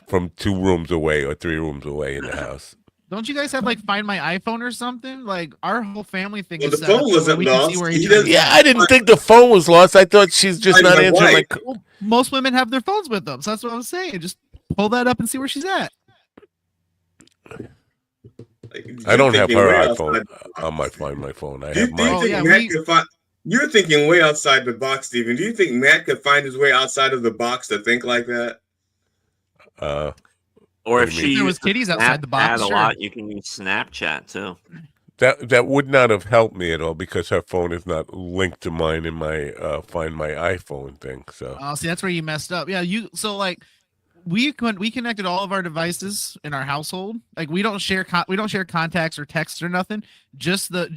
from 2 rooms away or 3 rooms away in the house. Don't you guys have like Find My iPhone or something? Like our whole family thing is set the phone up wasn't we lost. Can see where each other I didn't think the phone was lost. I thought she's just not answering. Well, most women have their phones with them, so that's what I was saying. Just pull that up and see where she's at. I don't have her iPhone on my Find My phone. I have mine. You're thinking way outside the box, Stephen. Do you think Matt could find his way outside of the box to think like that? Or if she was kitties outside the box, a lot, you can use Snapchat too. That would not have helped me at all because her phone is not linked to mine in my Find My iPhone thing. So see, that's where you messed up. Yeah, we connected all of our devices in our household. Like we don't share contacts or texts or nothing. Just the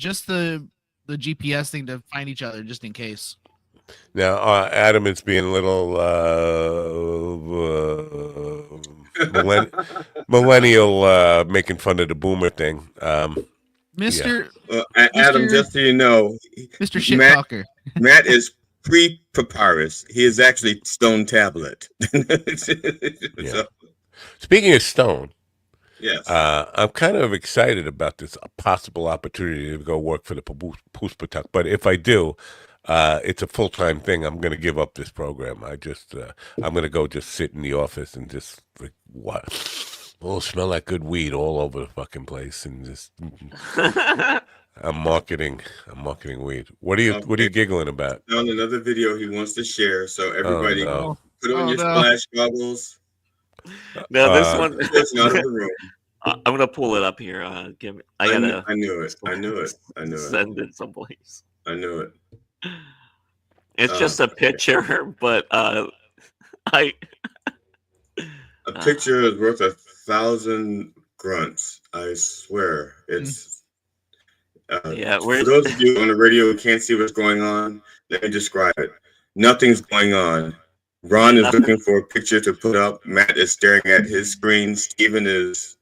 GPS thing to find each other, just in case. Now, Adam is being a little millennial, making fun of the boomer thing. Mr. Adam, just so you know, Mr. Shit Talker. Matt is pre-papyrus. He is actually stone tablet. So. Speaking of stone, yes, I'm kind of excited about this possible opportunity to go work for the Puspatuk. But if I do, it's a full-time thing. I'm going to give up this program. I'm going to go just sit in the office and just like what? Oh, smell like good weed all over the fucking place, and just I'm marketing weed. What are you giggling about? On another video he wants to share, so everybody put on your splash goggles. No, this one it's not in the room. I'm gonna pull it up here. I knew it. Send it someplace. I knew it. It's just a picture, but a picture is worth 1,000 grunts. I swear. It's for those of you on the radio who can't see what's going on, let me describe it. Nothing's going on. Ron is looking for a picture to put up. Matt is staring at his screen. Steven is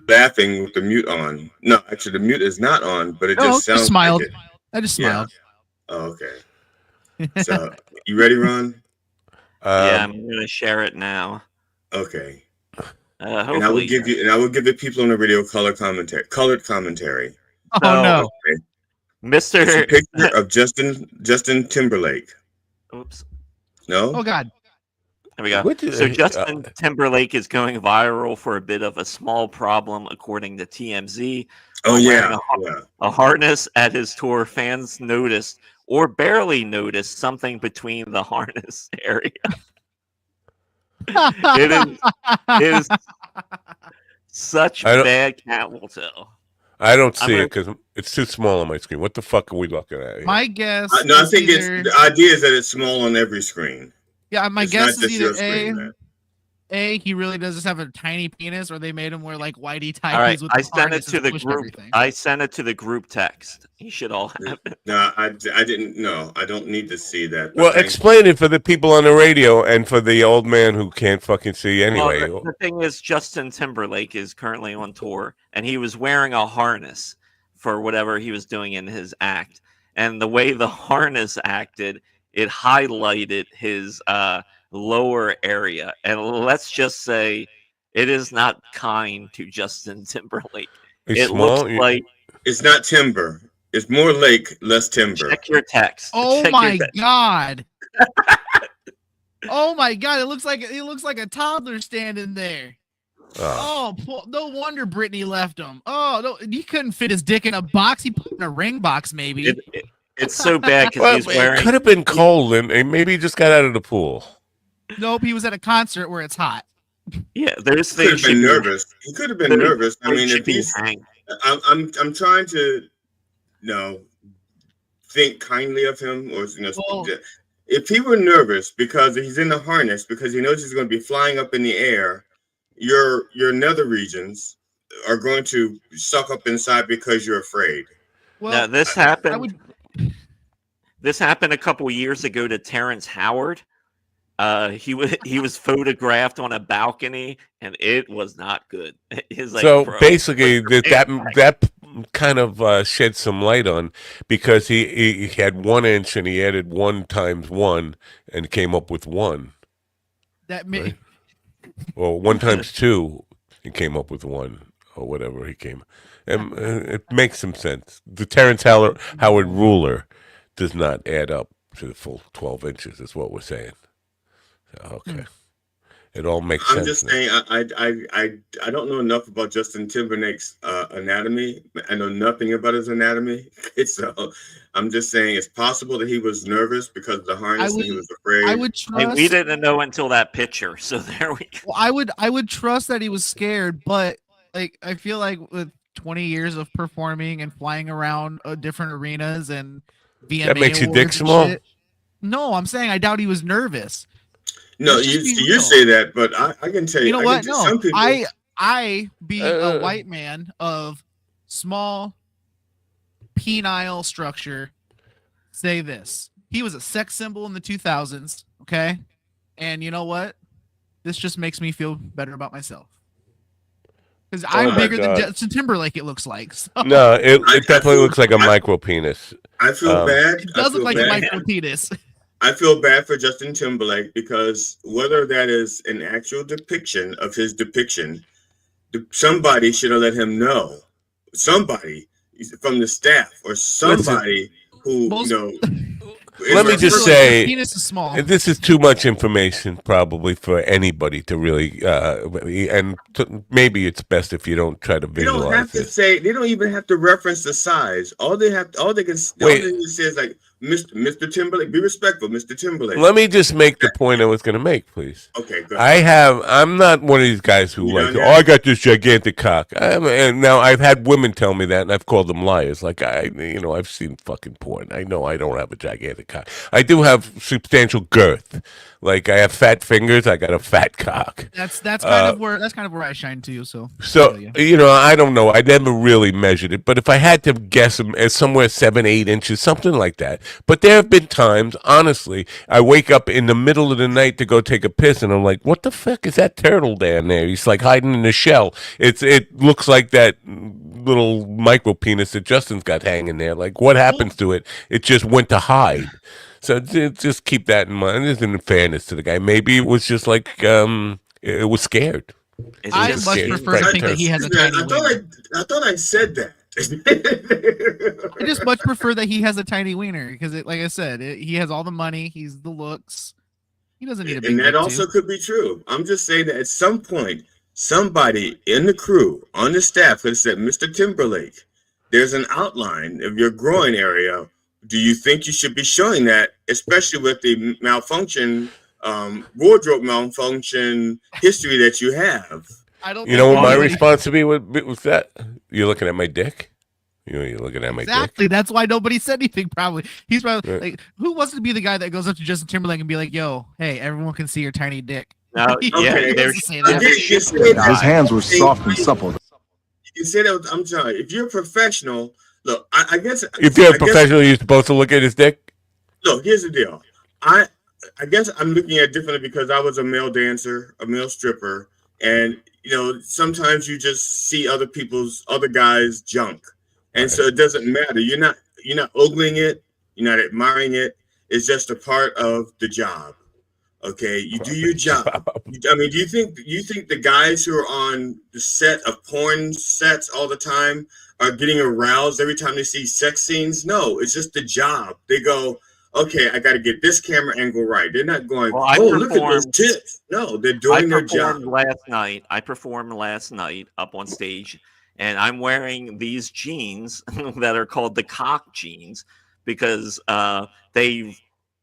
laughing with the mute on. No, actually, the mute is not on, but it just sounds smiled. like it. I just smiled. Oh, okay. So, you ready, Ron? Yeah, I'm going to share it now. Okay. And I will give the people on the radio colored commentary. Oh no, okay. Mr. It's a picture of Justin Timberlake. Oops. No. Oh God. There we go. So Justin Timberlake is going viral for a bit of a small problem, according to TMZ. Oh yeah. A harness at his tour. Fans noticed or barely noticed something between the harness area. It is such bad cat will tell. I don't see it because it's too small on my screen. What the fuck are we looking at here? My guess. No, I think the idea is that it's small on every screen. Yeah, my It's guess not is just your either screen, man. he really does just have a tiny penis, or they made him wear like whitey tighties All right, with I the sent it harness to and the push group. everything. I sent it to the group text. You should all have it. No, I didn't. No, I don't need to see that. Well, explain it for the people on the radio and for the old man who can't fucking see anyway. Well, the thing is, Justin Timberlake is currently on tour, and he was wearing a harness for whatever he was doing in his act. And the way the harness acted, it highlighted his lower area. And let's just say it is not kind to Justin Timberlake. It's it small. looks like it's not timber. It's more lake, less timber. Check your text. Oh Check my god! Oh my god! It looks like a toddler standing there. Oh, no wonder Brittany left him. Oh, no, he couldn't fit his dick in a box. He put it in a ring box, maybe. It's so bad because Well, he's wearing. it could have been cold, and maybe he just got out of the pool. Nope, he was at a concert where it's hot. Yeah, there's He could have been nervous. He could have been nervous. I mean, if he's, I'm trying to, think kindly of him, or if he were nervous because he's in the harness because he knows he's going to be flying up in the air, your nether regions are going to suck up inside because you're afraid. Well, now, this happened. This happened a couple years ago to Terrence Howard. He was photographed on a balcony, and it was not good. Basically, that kind of shed some light on, because he had 1 inch and he added 1 times 1 and came up with 1. That may. Right? Well, 1 times 2 and came up with 1, or whatever he came. And it makes some sense. The Terrence Howard ruler does not add up to the full 12 inches, is what we're saying. Okay. It all makes sense. I'm just saying, I don't know enough about Justin Timberlake's anatomy. I know nothing about his anatomy. So I'm just saying it's possible that he was nervous because of the harness and he was afraid. I would trust. We didn't know until that picture, so there we go. Well, I would trust that he was scared, but like I feel like with 20 years of performing and flying around different arenas and VMA that makes your dick awards small. shit, no, I'm saying I doubt he was nervous. No, you say that, but I can tell you. You know what? No, some people, I being a white man of small penile structure, say this: he was a sex symbol in the 2000s. Okay, and you know what? This just makes me feel better about myself. Because I'm bigger than Justin Timberlake, it looks like. So. No, it definitely looks like a micro penis. I feel bad. It does look like a micro penis. I feel bad for Justin Timberlake because whether that is an actual depiction of his depiction, somebody should have let him know. Somebody from the staff or somebody Let me just say, penis is small. This is too much information probably for anybody to really, maybe it's best if you don't try to visualize. They don't have to say. They don't even have to reference the size. All they can say is like, Mr. Timberlake, be respectful, Mr. Timberlake. Let me just make the point I was going to make, please. Okay, go ahead. I'm not one of these guys who I got this gigantic cock. And now I've had women tell me that, and I've called them liars. Like I've seen fucking porn. I know I don't have a gigantic cock. I do have substantial girth. Like I have fat fingers. I got a fat cock. That's kind of where I shine too. So I don't know. I never really measured it, but if I had to guess, it's somewhere 7-8 inches, something like that. But there have been times, honestly, I wake up in the middle of the night to go take a piss, and I'm like, "What the fuck is that turtle down there? He's like hiding in the shell." It looks like that little micro penis that Justin's got hanging there. Like, what happens to it? It just went to hide. So just keep that in mind. This isn't fairness to the guy. Maybe it was just like it was scared. I much prefer to think that he has a tiny wiener. I thought I said that. I just much prefer that he has a tiny wiener because, like I said, he has all the money. He's the looks. He doesn't need a big. And that also could be true. I'm just saying that at some point, somebody in the crew, on the staff, has said, "Mr. Timberlake, there's an outline of your groin area. Do you think you should be showing that, especially with the malfunction, wardrobe malfunction history that you have?" I don't. You know what my response to me was that? You're looking at my dick. You're looking at my exactly. That's why nobody said anything. Probably he's probably like, who wants to be the guy that goes up to Justin Timberlake and be like, "Yo, hey, everyone can see your tiny dick." No, yeah, his hands were soft and supple. You say that. I'm sorry. If you're a professional, look. I guess if you're a professional, you're supposed to look at his dick. Look, here's the deal. I guess I'm looking at it differently because I was a male dancer, a male stripper, and sometimes you just see other guys' junk, and so it doesn't matter. You're not ogling it. You're not admiring it. It's just a part of the job. Okay, you do your job. I mean, do you think the guys who are on the set of porn sets all the time are getting aroused every time they see sex scenes? No, it's just the job. They go, okay, I got to get this camera angle right. They're not going, look at those tits. No, they're doing their job. I performed last night up on stage, and I'm wearing these jeans that are called the cock jeans because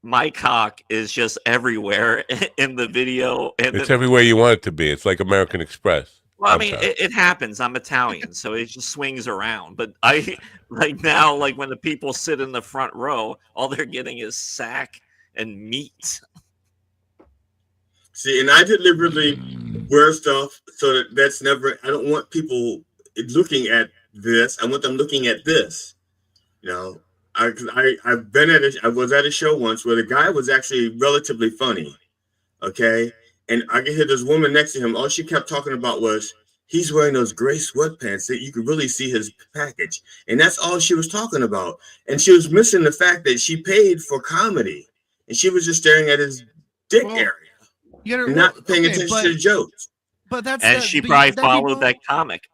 my cock is just everywhere in the video. And it's everywhere you want it to be. It's like American Express. Well, I mean, it happens. I'm Italian, so it just swings around. But I when the people sit in the front row, all they're getting is sack and meat. See, and I deliberately wear stuff so that's never. I don't want people looking at this. I want them looking at this. I've been I was at a show once where the guy was actually relatively funny, okay? And I could hear this woman next to him. All she kept talking about was he's wearing those gray sweatpants that you could really see his package. And that's all she was talking about. And she was missing the fact that she paid for comedy. And she was just staring at his dick area. And not paying attention to the jokes. But she probably followed that comic.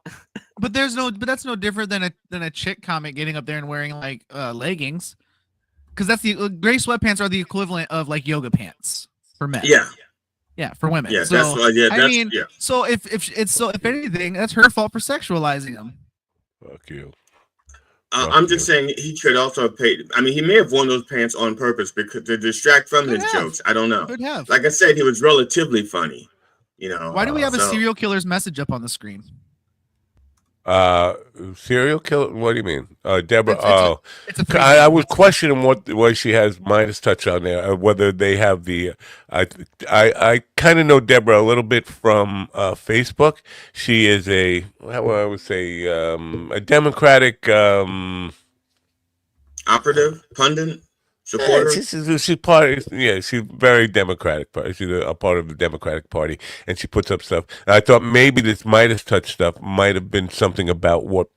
But that's no different than a chick comic getting up there and wearing like leggings, because that's the gray sweatpants are the equivalent of like yoga pants for men. Yeah, for women. Yeah, so so if anything, that's her fault for sexualizing them. Fuck you. I'm just saying he could also have paid. I mean, he may have worn those pants on purpose because to distract from his jokes. I don't know. Could have. Like I said, he was relatively funny. Why do we have a serial killer's message up on the screen? Serial killer? What do you mean? Deborah. I was questioning why she has Midas touch on there. Whether they have the. I kind of know Deborah a little bit from Facebook. She is a a Democratic operative pundit. Supporter? She's part. She's very Democratic. She's a part of the Democratic Party, and she puts up stuff. And I thought maybe this Midas touch stuff might have been something about what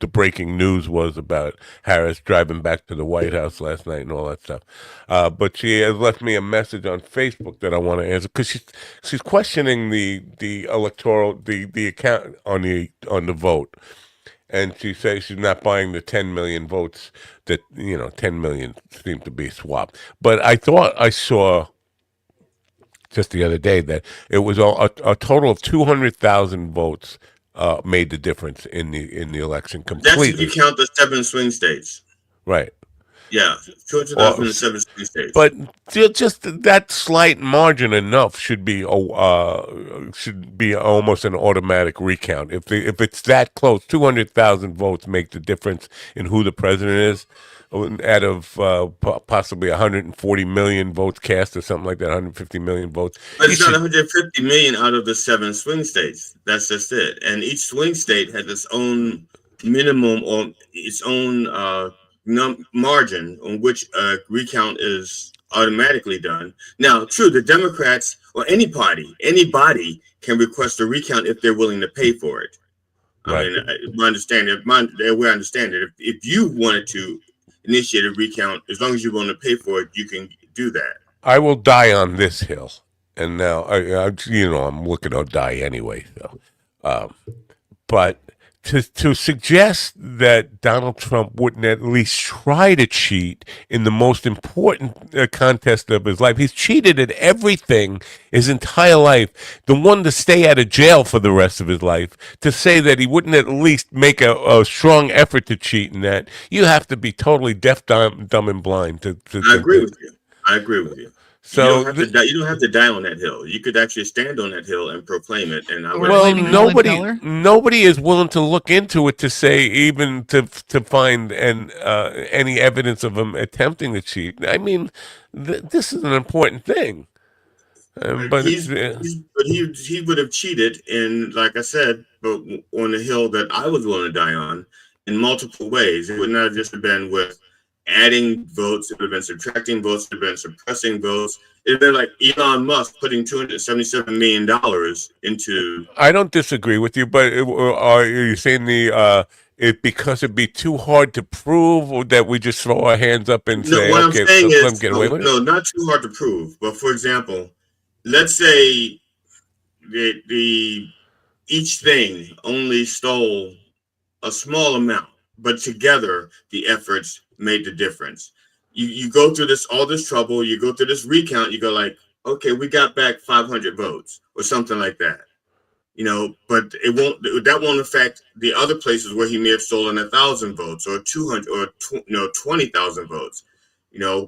the breaking news was about Harris driving back to the White House last night and all that stuff. But she has left me a message on Facebook that I want to answer because she's questioning the electoral the account on the vote. And she says she's not buying the 10 million votes that, 10 million seem to be swapped. But I thought I saw just the other day that it was a total of 200,000 votes made the difference in the election completely. That's if you count the 7 swing states. Right. Yeah, 200,000 in 7 swing states. But just that slight margin enough should be almost an automatic recount. If it's that close, 200,000 votes make the difference in who the president is. Out of possibly 140 million votes cast or something like that, 150 million votes. But it's not 150 million out of the 7 swing states. That's just it. And each swing state has its own minimum or its own margin on which a recount is automatically done. Now, true, the Democrats or anybody can request a recount if they're willing to pay for it. Right. I mean, my understanding, the way I understand it, if you wanted to initiate a recount, as long as you're willing to pay for it, you can do that. I will die on this hill, and now I'm looking to die anyway. So, but to suggest that Donald Trump wouldn't at least try to cheat in the most important contest of his life. He's cheated at everything his entire life. The one to stay out of jail for the rest of his life. To say that he wouldn't at least make a strong effort to cheat in that, you have to be totally deaf, dumb, and blind. I agree with you. So you don't have to die on that hill. You could actually stand on that hill and proclaim it. And nobody is willing to look into it to say even to find any evidence of him attempting to cheat. I mean, this is an important thing. But he would have cheated in, like I said, but on the hill that I was willing to die on in multiple ways. It would not just have been with adding votes. It would have been subtracting votes. It would have been suppressing votes. It would have been like Elon Musk putting $277 million into. I don't disagree with you, but are you saying because it'd be too hard to prove, or that we just throw our hands up and say, what okay, I'm saying let is, them get away with it? No, not too hard to prove. But for example, let's say each thing only stole a small amount, but together the efforts made the difference. You go through all this trouble, you go through this recount, you go like, okay, we got back 500 votes or something like that. But that won't affect the other places where he may have stolen 1,000 votes or 200 or 20,000 votes.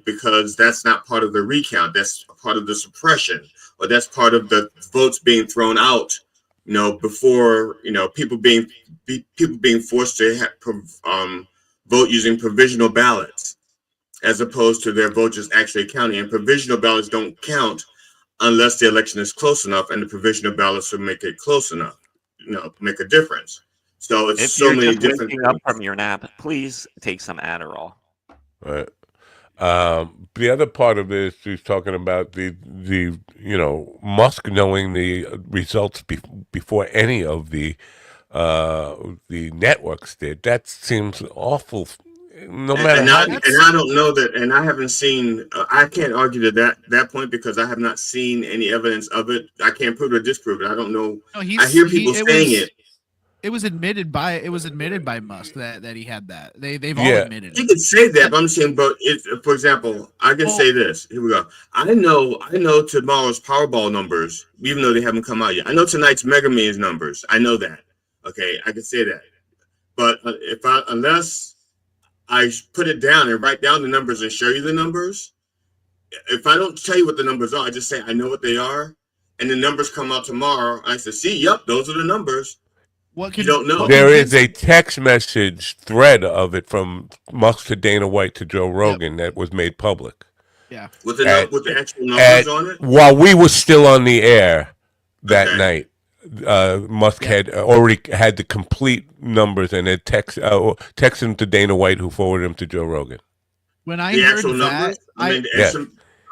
Because that's not part of the recount. That's part of the suppression, or that's part of the votes being thrown out. Before people being forced to vote using provisional ballots, as opposed to their vote just actually counting. And provisional ballots don't count unless the election is close enough, and the provisional ballots will make it close enough, make a difference. So it's so many different things. Up from your nap, please take some Adderall. Right. The other part of this, he's talking about the Musk knowing the results before any of the networks did. That seems awful. No matter and I don't know that, and I haven't seen. I can't argue to that point because I have not seen any evidence of it. I can't prove or disprove it. I don't know. I hear people saying it. It was admitted by Musk that he had that. They've all admitted it. You could say that, but I'm saying, for example, I can say this. Here we go. I know tomorrow's Powerball numbers, even though they haven't come out yet. I know tonight's Mega Millions numbers. I know that. Okay, I can say that. But unless I put it down and write down the numbers and show you the numbers, if I don't tell you what the numbers are, I just say I know what they are, and the numbers come out tomorrow. I say, see, yep, those are the numbers. You don't know. There is a text message thread of it from Musk to Dana White to Joe Rogan that was made public. Yeah, with the actual numbers on it. While we were still on the air that night, Musk had already had the complete numbers, and it texted him to Dana White, who forwarded him to Joe Rogan. When I heard that,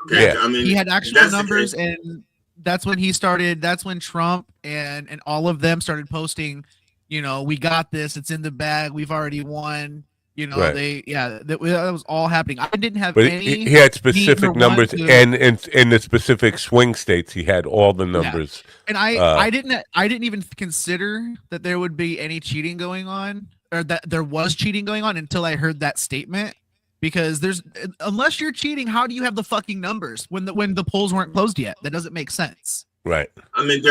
he had actual numbers, and that's when he started. That's when Trump and all of them started posting. We got this. It's in the bag. We've already won. That was all happening. I didn't have any. He had specific numbers, and in the specific swing states, he had all the numbers. And I didn't even consider that there would be any cheating going on, or that there was cheating going on, until I heard that statement. Because unless you're cheating, how do you have the fucking numbers when the polls weren't closed yet? That doesn't make sense. Right. I mean,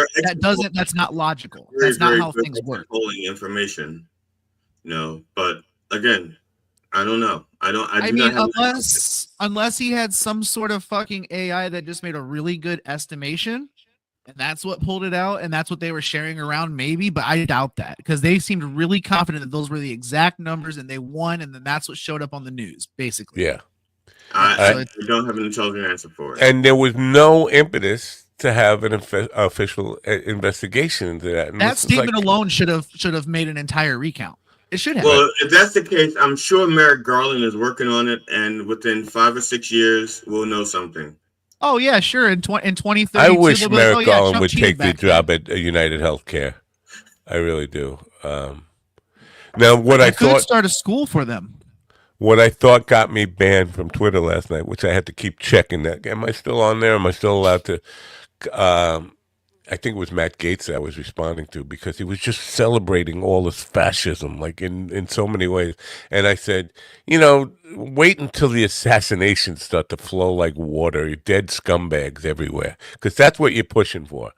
that's not logical. That's not how things work. Polling information, but again, I don't know. Unless he had some sort of fucking AI that just made a really good estimation, and that's what pulled it out, and that's what they were sharing around, maybe. But I doubt that, because they seemed really confident that those were the exact numbers, and they won, and then that's what showed up on the news, basically. Yeah. I don't have an intelligent answer for it. And there was no impetus to have an official investigation into that. That statement alone should have made an entire recount. It should have. Well, if that's the case, I'm sure Merrick Garland is working on it, and within 5 or 6 years, we'll know something. Oh yeah, sure. In 2030, I wish Merrick Garland would take the job at United Healthcare. I really do. Now, what I thought, start a school for them. What I thought got me banned from Twitter last night, which I had to keep checking. That am I still on there? Am I still allowed to? I think it was Matt Gaetz that I was responding to, because he was just celebrating all this fascism, like in so many ways. And I said, wait until the assassinations start to flow like water, dead scumbags everywhere, because that's what you're pushing for.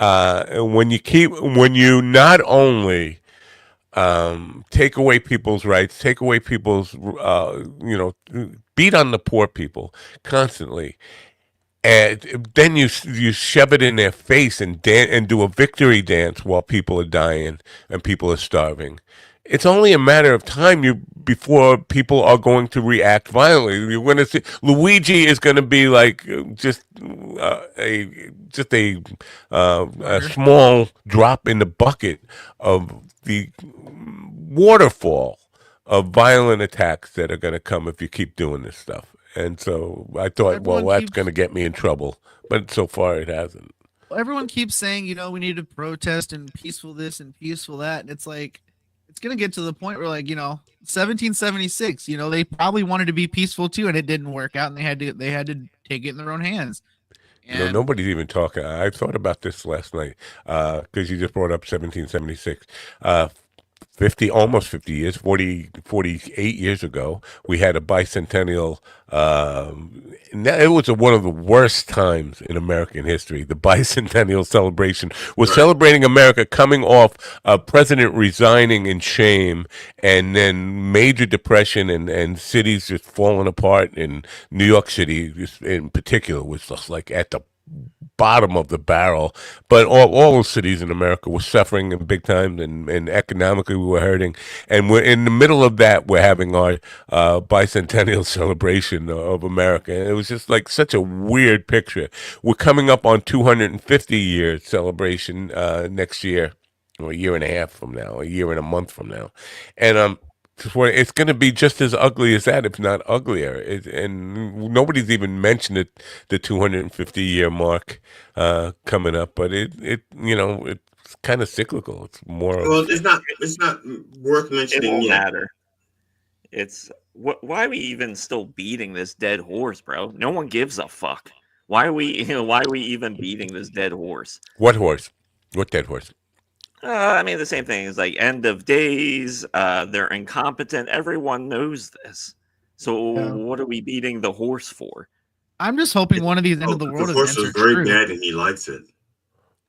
When you not only take away people's rights, take away people's, beat on the poor people constantly, and then you shove it in their face and do a victory dance while people are dying and people are starving. It's only a matter of time before people are going to react violently. You're going to see Luigi is going to be like a small drop in the bucket of the waterfall of violent attacks that are going to come if you keep doing this stuff. And so I thought, well, that's going to get me in trouble. But so far it hasn't. Everyone keeps saying, we need to protest and peaceful this and peaceful that. And it's like, it's going to get to the point where 1776, they probably wanted to be peaceful too. And it didn't work out. And they had to take it in their own hands. And Nobody's even talking. I thought about this last night because you just brought up 1776. 50 years, 48 years ago, we had a bicentennial. It was one of the worst times in American history. The bicentennial celebration was celebrating America coming off a president resigning in shame, and then major depression and cities just falling apart. And New York City, in particular, was just like at the bottom of the barrel, but all the cities in America were suffering in big time, and economically we were hurting. And we're in the middle of that. We're having our bicentennial celebration of America. And it was just like such a weird picture. We're coming up on 250 year celebration next year, or a year and a half from now, a year and a month from now, and it's going to be just as ugly as that, if not uglier. And nobody's even mentioned it, the 250 year mark coming up. But it's kind of cyclical. It's more. Well, it's not worth mentioning. It won't matter. It's why are we even still beating this dead horse, bro? No one gives a fuck. Why are we even beating this dead horse? What horse? What dead horse? I mean, the same thing is like end of days. They're incompetent. Everyone knows this. So what are we beating the horse for? I'm just hoping one of these end of the world events is very bad and he likes it.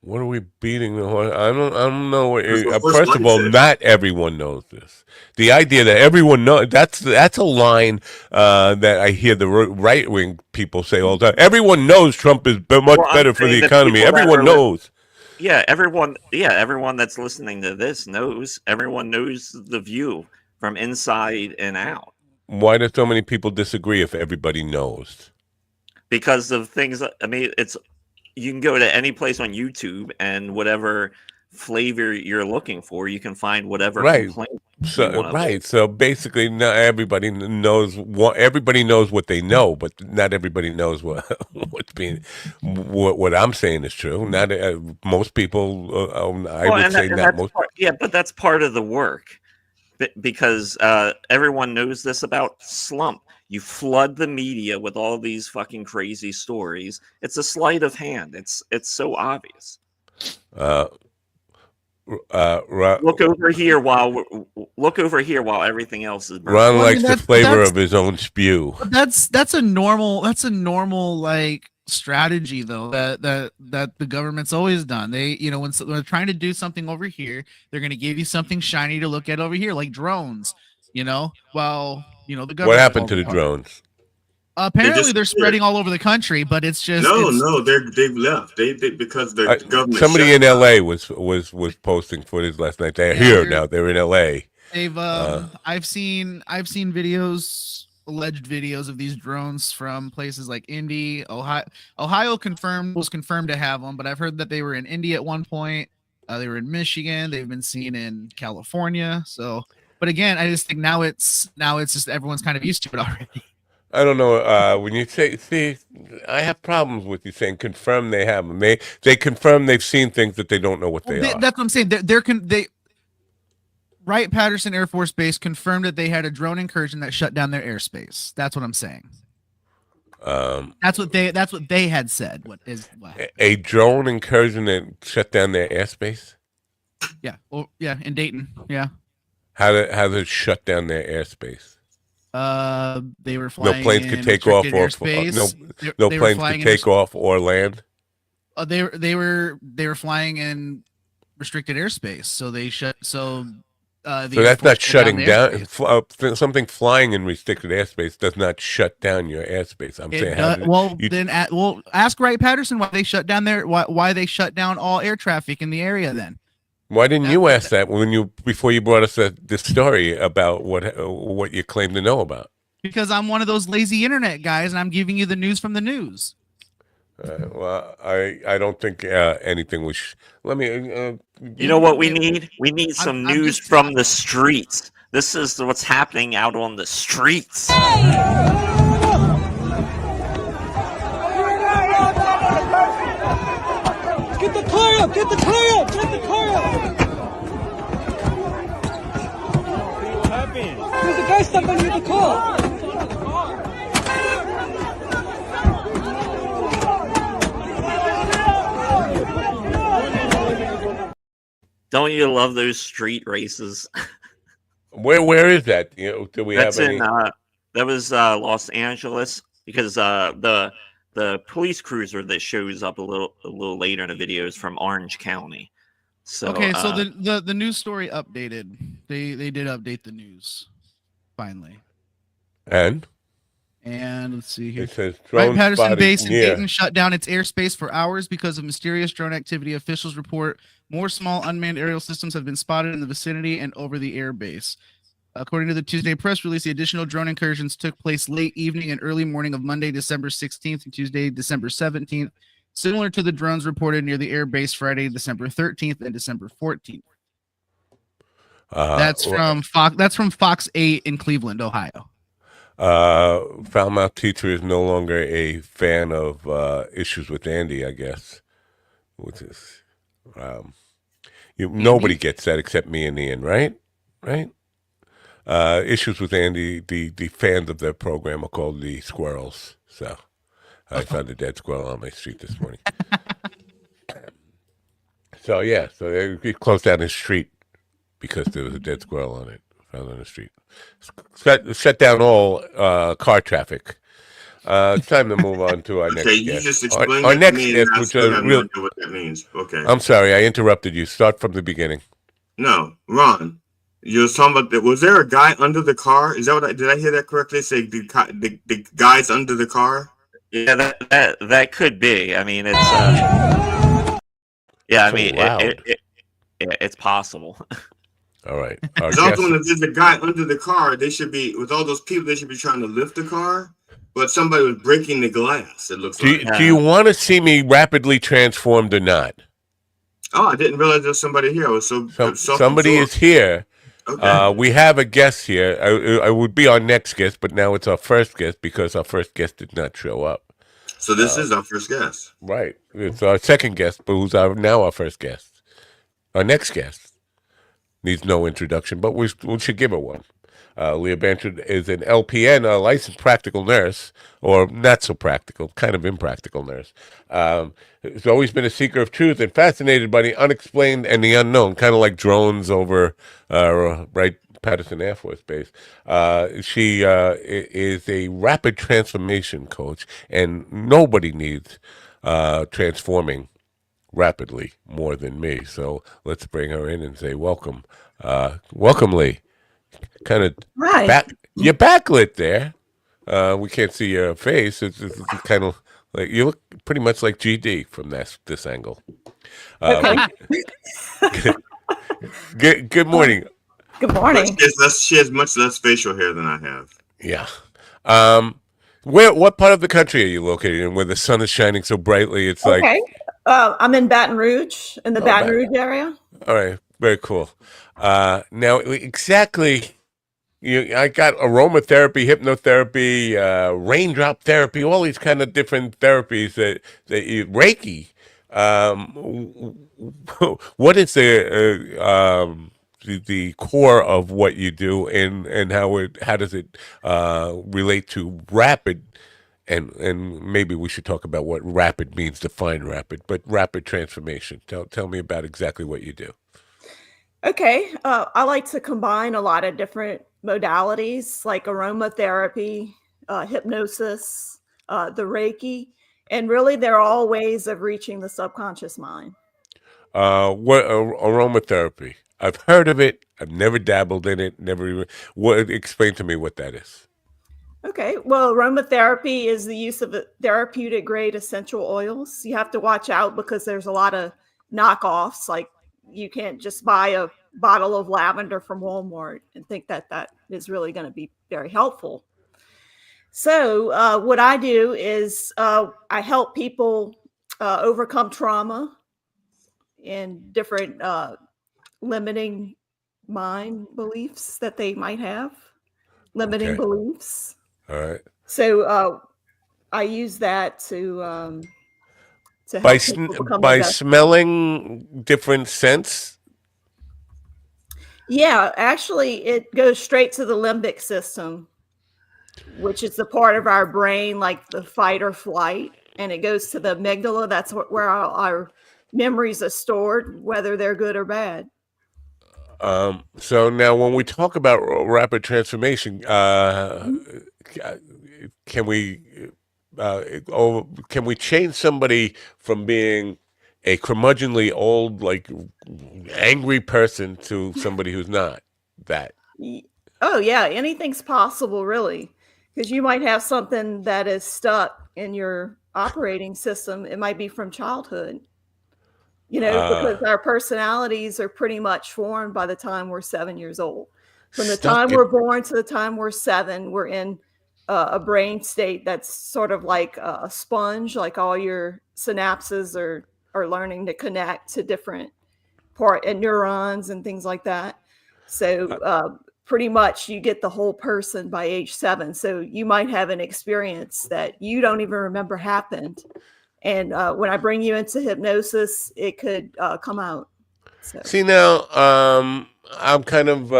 What are we beating the horse? I don't know. First of all, not everyone knows this. The idea that everyone knows, that's a line that I hear the right wing people say all the time. Everyone knows Trump is much better for the economy. Everyone knows. Yeah, everyone that's listening to this knows. Everyone knows the view from inside and out. Why do so many people disagree if everybody knows? Because of things. I mean, you can go to any place on YouTube and whatever flavor you're looking for, you can find whatever complaint. So basically, not everybody knows what they know, but not everybody knows what's being what I'm saying is true. Not most people. I would say not most. But that's part of the work, because everyone knows this about slump. You flood the media with all these fucking crazy stories. It's a sleight of hand. It's so obvious. Look over here while everything else is burning. Ron likes the flavor of his own spew. That's a normal like strategy though that the government's always done. They when they're trying to do something over here, they're going to give you something shiny to look at over here, like drones. The government. What happened to the drones? Apparently they're spreading all over the country, but it's just they've left. They because the government. Somebody in LA was posting footage last night. They're here now. They're in LA. They've I've seen videos, alleged videos of these drones from places like Indy, Ohio. Ohio was confirmed to have them, but I've heard that they were in Indy at one point. They were in Michigan. They've been seen in California. So, but again, I just think now it's just everyone's kind of used to it already. I don't know. When you see, I have problems with you saying confirm they have them. They confirm they've seen things that they don't know what they are. That's what I'm saying. Wright-Patterson Air Force Base confirmed that they had a drone incursion that shut down their airspace. That's what I'm saying. That's what they had said. What a drone incursion that shut down their airspace? Yeah. Well, yeah, in Dayton. Yeah. How did it shut down their airspace? They were flying. No planes could take off, or no planes could take off or land. They were flying in restricted airspace, so they shut. So So that's not shutting down. Something flying in restricted airspace does not shut down your airspace. I'm saying, ask Wright Patterson why they shut down why they shut down all air traffic in the area. Then why didn't you ask that before you brought us this story about what you claim to know about? Because I'm one of those lazy internet guys, and I'm giving you the news from the news. Well, I don't think anything was. Let me. You know what we need? We need some news from the streets. This is what's happening out on the streets. Get the car up! Get the car up! Get the car up! What happened? There's a guy stuck under the car. Don't you love those street races? Where is that? Do we That's have any? That was Los Angeles, because the police cruiser that shows up a little later in the video is from Orange County. So okay, so the news story updated. They did update the news finally. And let's see here. It says Wright Patterson base in Dayton shut down its airspace for hours because of mysterious drone activity. Officials report more small unmanned aerial systems have been spotted in the vicinity and over the air base. According to the Tuesday press release, the additional drone incursions took place late evening and early morning of Monday, December 16th and Tuesday, December 17th, similar to the drones reported near the air base Friday, December 13th and December 14th. That's from Fox. That's from Fox 8 in Cleveland, Ohio. Foulmouth teacher is no longer a fan of issues with Andy, I guess, which is nobody gets that except me and Ian, right? Issues with Andy, the fans of their program are called the Squirrels. So I found a dead squirrel on my street this morning. So they closed down his street because there was a dead squirrel on it found on the street. Shut down all car traffic. It's time to move on to our next guest. You just explained our next me, guest, and I which still is have no idea what that means. Okay. I'm sorry, I interrupted you. Start from the beginning. No, Ron, you was talking about was there a guy under the car? Is that what did I hear that correctly? Say the guys under the car? Yeah, that could be. I mean, it's yeah. I mean, it's possible. All right. If there's a guy under the car, they should be with all those people. They should be trying to lift the car, but somebody was breaking the glass. It looks like. Do you want to see me rapidly transformed or not? Oh, I didn't realize there was somebody here. I was somebody is here. Okay. We have a guest here. I would be our next guest, but now it's our first guest because our first guest did not show up. So this is our first guest. Right. It's our second guest, but who's now our first guest. Our next guest needs no introduction, but we should give her one. Leah Blanchard is an LPN, a licensed practical nurse, or not so practical, kind of impractical nurse. Has always been a seeker of truth and fascinated by the unexplained and the unknown, kind of like drones over Patterson Air Force Base. She is a rapid transformation coach, and nobody needs transforming rapidly more than me. So let's bring her in and say welcome. Welcome, Lee. Kind of you're backlit there. We can't see your face. It's kind of like you look pretty much like GD from this angle. Good morning. Good morning. She has much less facial hair than I have. Yeah. What part of the country are you located in where the sun is shining so brightly? It's like I'm in Baton Rouge, in the Baton Rouge area. All right, very cool. Now, exactly, I got aromatherapy, hypnotherapy, raindrop therapy, all these kind of different therapies that Reiki. What is the core of what you do, and how does it relate to rapid? And maybe we should talk about what rapid means, define rapid, but rapid transformation. Tell me about exactly what you do. Okay. I like to combine a lot of different modalities like aromatherapy, hypnosis, the Reiki, and really they're all ways of reaching the subconscious mind. What aromatherapy? I've heard of it. I've never dabbled in it. Never even. Explain to me what that is. Okay, well, aromatherapy is the use of therapeutic grade essential oils. You have to watch out because there's a lot of knockoffs. Like you can't just buy a bottle of lavender from Walmart and think that that is really going to be very helpful. So what I do is I help people overcome trauma and different limiting mind beliefs that they might have. Limiting beliefs. All right. So I use that to help by people become by their best. smelling different scents. Yeah, actually, it goes straight to the limbic system, which is the part of our brain like the fight or flight, and it goes to the amygdala. That's where our memories are stored, whether they're good or bad. So now, when we talk about rapid transformation, can we change somebody from being a curmudgeonly old, like angry person to somebody who's not that? Oh yeah, anything's possible, really, because you might have something that is stuck in your operating system. It might be from childhood. Because our personalities are pretty much formed by the time we're 7 years old. From the time we're born to the time we're 7, we're in a brain state that's sort of like a sponge, like all your synapses are learning to connect to different and neurons and things like that. So pretty much you get the whole person by age 7. So you might have an experience that you don't even remember happened. And when I bring you into hypnosis, it could come out. So. See, now, I'm kind of,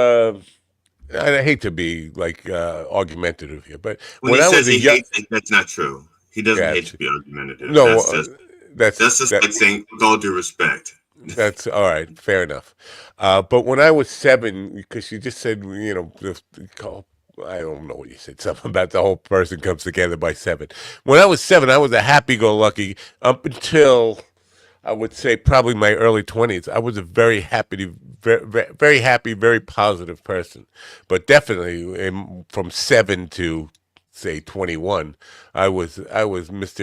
I hate to be like argumentative here, but when he says he hates it, that's not true. He doesn't hate to be argumentative. No, that's just like saying, with all due respect. That's all right. Fair enough. But when I was 7, because you just said, I don't know what you said, something about the whole person comes together by 7. When I was 7, I was a happy-go-lucky up until, I would say, probably my early 20s. I was a very happy, very positive person. But definitely from 7 to, say, 21, I was Mr.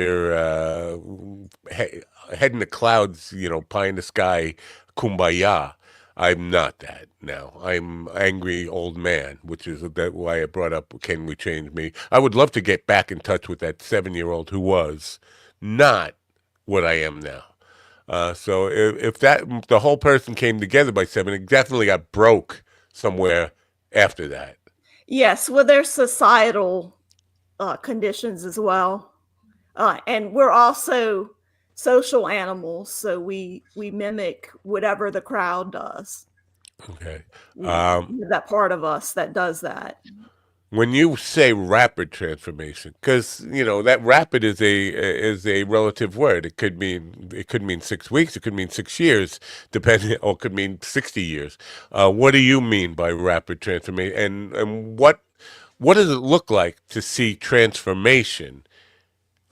Head in the clouds, pie in the sky, kumbaya. I'm not that now. I'm angry old man, which is why I brought up, can we change me? I would love to get back in touch with that 7-year-old who was not what I am now. So if the whole person came together by 7, it definitely got broke somewhere after that. Yes, well, there's societal conditions as well. And we're also social animals, so we mimic whatever the crowd does. Okay. That part of us that does that. When you say rapid transformation, because that rapid is a relative word. It could mean 6 weeks, it could mean 6 years, depending, or it could mean 60 years. What do you mean by rapid transformation, and what does it look like to see transformation?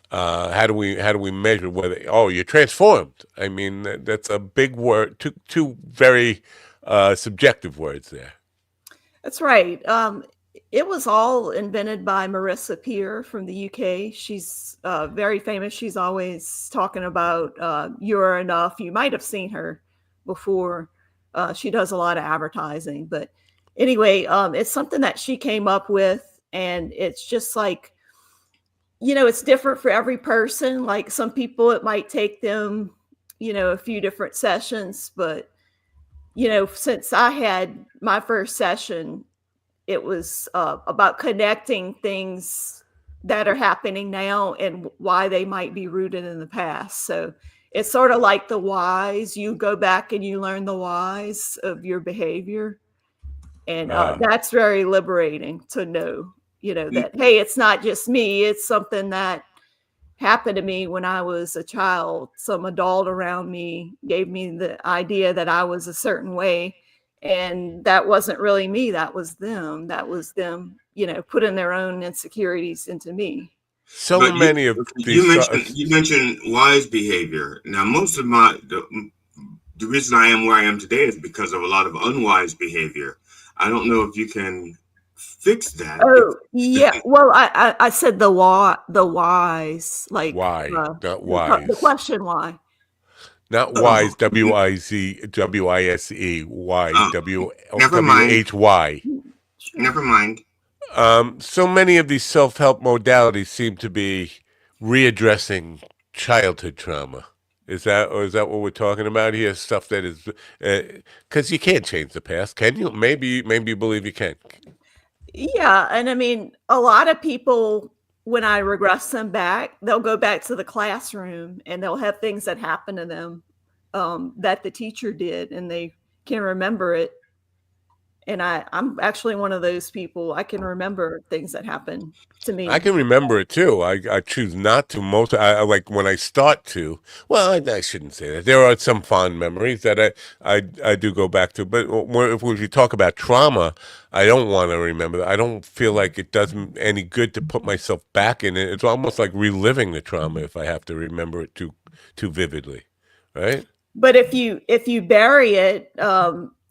How do we measure whether you're transformed? I mean, that's a big word. Two very subjective words there. That's right. It was all invented by Marissa Peer from the UK. She's very famous. She's always talking about "You're Enough." You might have seen her before. She does a lot of advertising, but anyway, it's something that she came up with, and it's just like, it's different for every person. Like some people, it might take them, a few different sessions, but since I had my first session, it was about connecting things that are happening now and why they might be rooted in the past. So it's sort of like the whys. You go back and you learn the whys of your behavior. And that's very liberating to know, that, hey, it's not just me. It's something that happened to me when I was a child. Some adult around me gave me the idea that I was a certain way. And that wasn't really me. That was them. That was them, putting their own insecurities into me. So many of these. You mentioned wise behavior. Now, most of the reason I am where I am today is because of a lot of unwise behavior. I don't know if you can fix that. Oh, yeah. Well, I said the whys, like Why? Not wise. the question why. Not wise, W-I-S-E, wise, Never mind. W-H-Y. Never mind. So many of these self-help modalities seem to be readdressing childhood trauma. Is that what we're talking about here? Stuff that is, because you can't change the past, can you? Maybe you believe you can. Yeah, and I mean, a lot of people, when I regress them back, they'll go back to the classroom and they'll have things that happen to them that the teacher did, and they can remember it. And I'm actually one of those people. I can remember things that happen to me. I can remember it too. I choose not to. I like when I start to. Well, I shouldn't say that. There are some fond memories that I do go back to. But if you talk about trauma, I don't want to remember that. I don't feel like it does any good to put myself back in it. It's almost like reliving the trauma if I have to remember it too vividly, right? But if you bury it,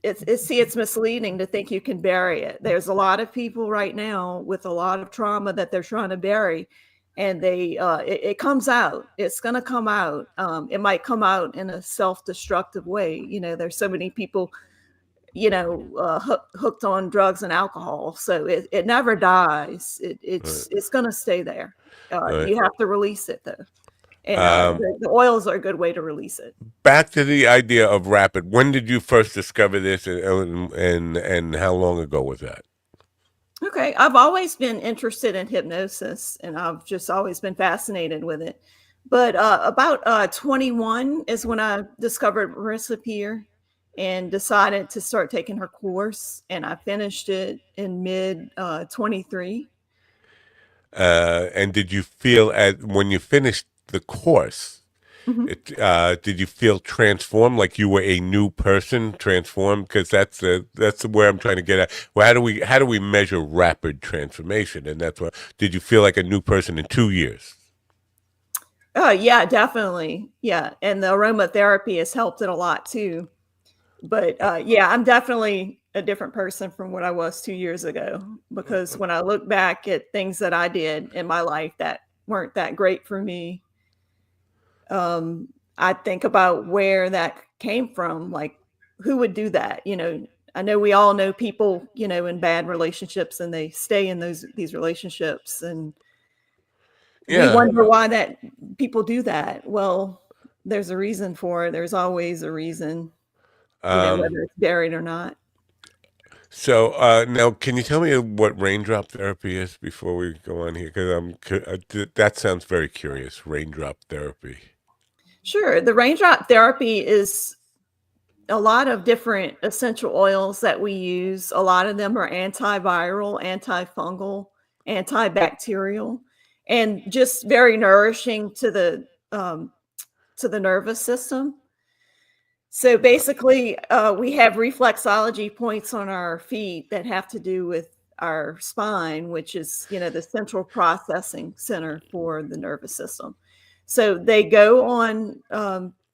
it's misleading to think you can bury it. There's a lot of people right now with a lot of trauma that they're trying to bury, and it comes out. It's going to come out. It might come out in a self-destructive way. You know, there's so many people, you know, hooked on drugs and alcohol, so it never dies. It's going to stay there. Right. You have to release it though. And the oils are a good way to release it. Back to the idea of rapid. When did you first discover this, and how long ago was that? Okay, I've always been interested in hypnosis, and I've just always been fascinated with it. But about 21 is when I discovered Marissa Peer and decided to start taking her course, and I finished it in mid 23. And did you feel when you finished the course, did you feel transformed, like you were a new person, transformed? Because that's where I'm trying to get at. Well, how do we measure rapid transformation? And that's what. Did you feel like a new person in 2 years? Yeah, definitely. Yeah, and the aromatherapy has helped it a lot too. But yeah, I'm definitely a different person from what I was 2 years ago, because when I look back at things that I did in my life that weren't that great for me, I think about where that came from. Like, who would do that? You know, I know we all know people, you know, in bad relationships, and they stay in these relationships, and we wonder why that people do that. Well, there's a reason for it. There's always a reason, you know, whether it's buried or not. So now, can you tell me what raindrop therapy is before we go on here? Because that sounds very curious. Raindrop therapy. Sure. The raindrop therapy is a lot of different essential oils that we use. A lot of them are antiviral, antifungal, antibacterial, and just very nourishing to the nervous system. So basically, we have reflexology points on our feet that have to do with our spine, which is, you know, the central processing center for the nervous system. So they go on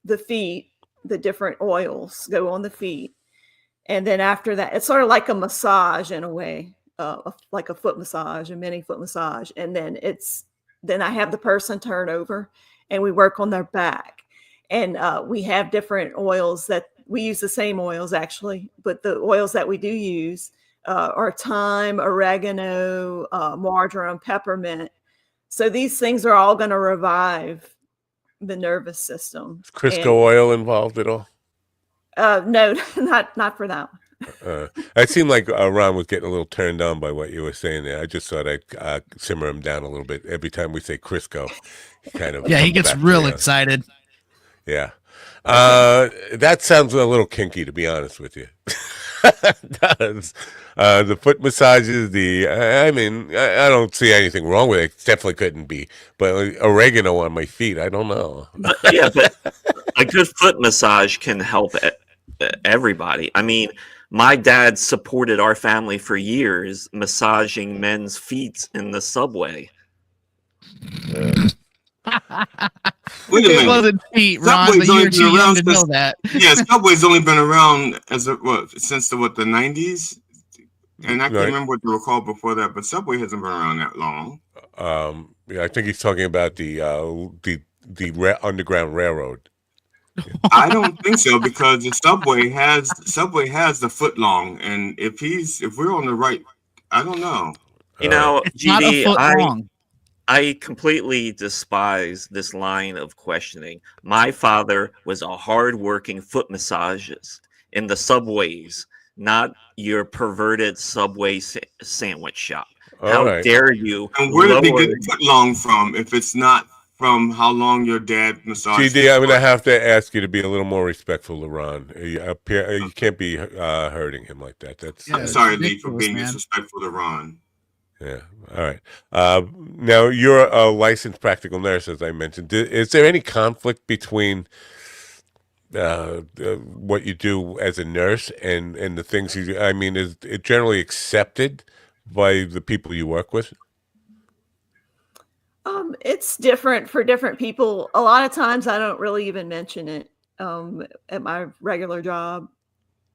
the feet, the different oils go on the feet. And then after that, it's sort of like a massage in a way, like a foot massage, a mini foot massage. And then I have the person turn over and we work on their back. And we have different oils that we use, the same oils actually, but the oils that we do use are thyme, oregano, marjoram, peppermint. So these things are all going to revive the nervous system. Is Crisco oil involved at all? No, not for that one. It seemed like Ron was getting a little turned on by what you were saying there. I just thought I'd simmer him down a little bit. Every time we say Crisco, he gets real excited. Yeah. That sounds a little kinky, to be honest with you. It does. The foot massages, I mean, I don't see anything wrong with it. It definitely couldn't be. But oregano on my feet, I don't know. But a good foot massage can help everybody. I mean, my dad supported our family for years, massaging men's feet in the subway. Wait a It minute. wasn't feet, Ron, Subway's but you only were been too young around to know that. Yeah, Subway's only been around since the 90s, and I can't Right. remember what they were called before that. But Subway hasn't been around that long. Yeah, I think he's talking about the Underground Railroad. I don't think so because the Subway has the foot long, and if we're on the right, I don't know. You know, It's not a GD, foot long. I completely despise this line of questioning. My father was a hard-working foot massageist in the subways, not your perverted subway sandwich shop. All How right. dare you And where did they lower... get foot long from? If it's not from how long your dad massaged. GD, I'm going to have to ask you to be a little more respectful, LeRon. You can't be hurting him like that. I'm sorry, Lee, for being disrespectful to Ron. Yeah. All right. Now, you're a licensed practical nurse, as I mentioned. Is there any conflict between what you do as a nurse and the things you do? I mean, is it generally accepted by the people you work with? It's different for different people. A lot of times I don't really even mention it at my regular job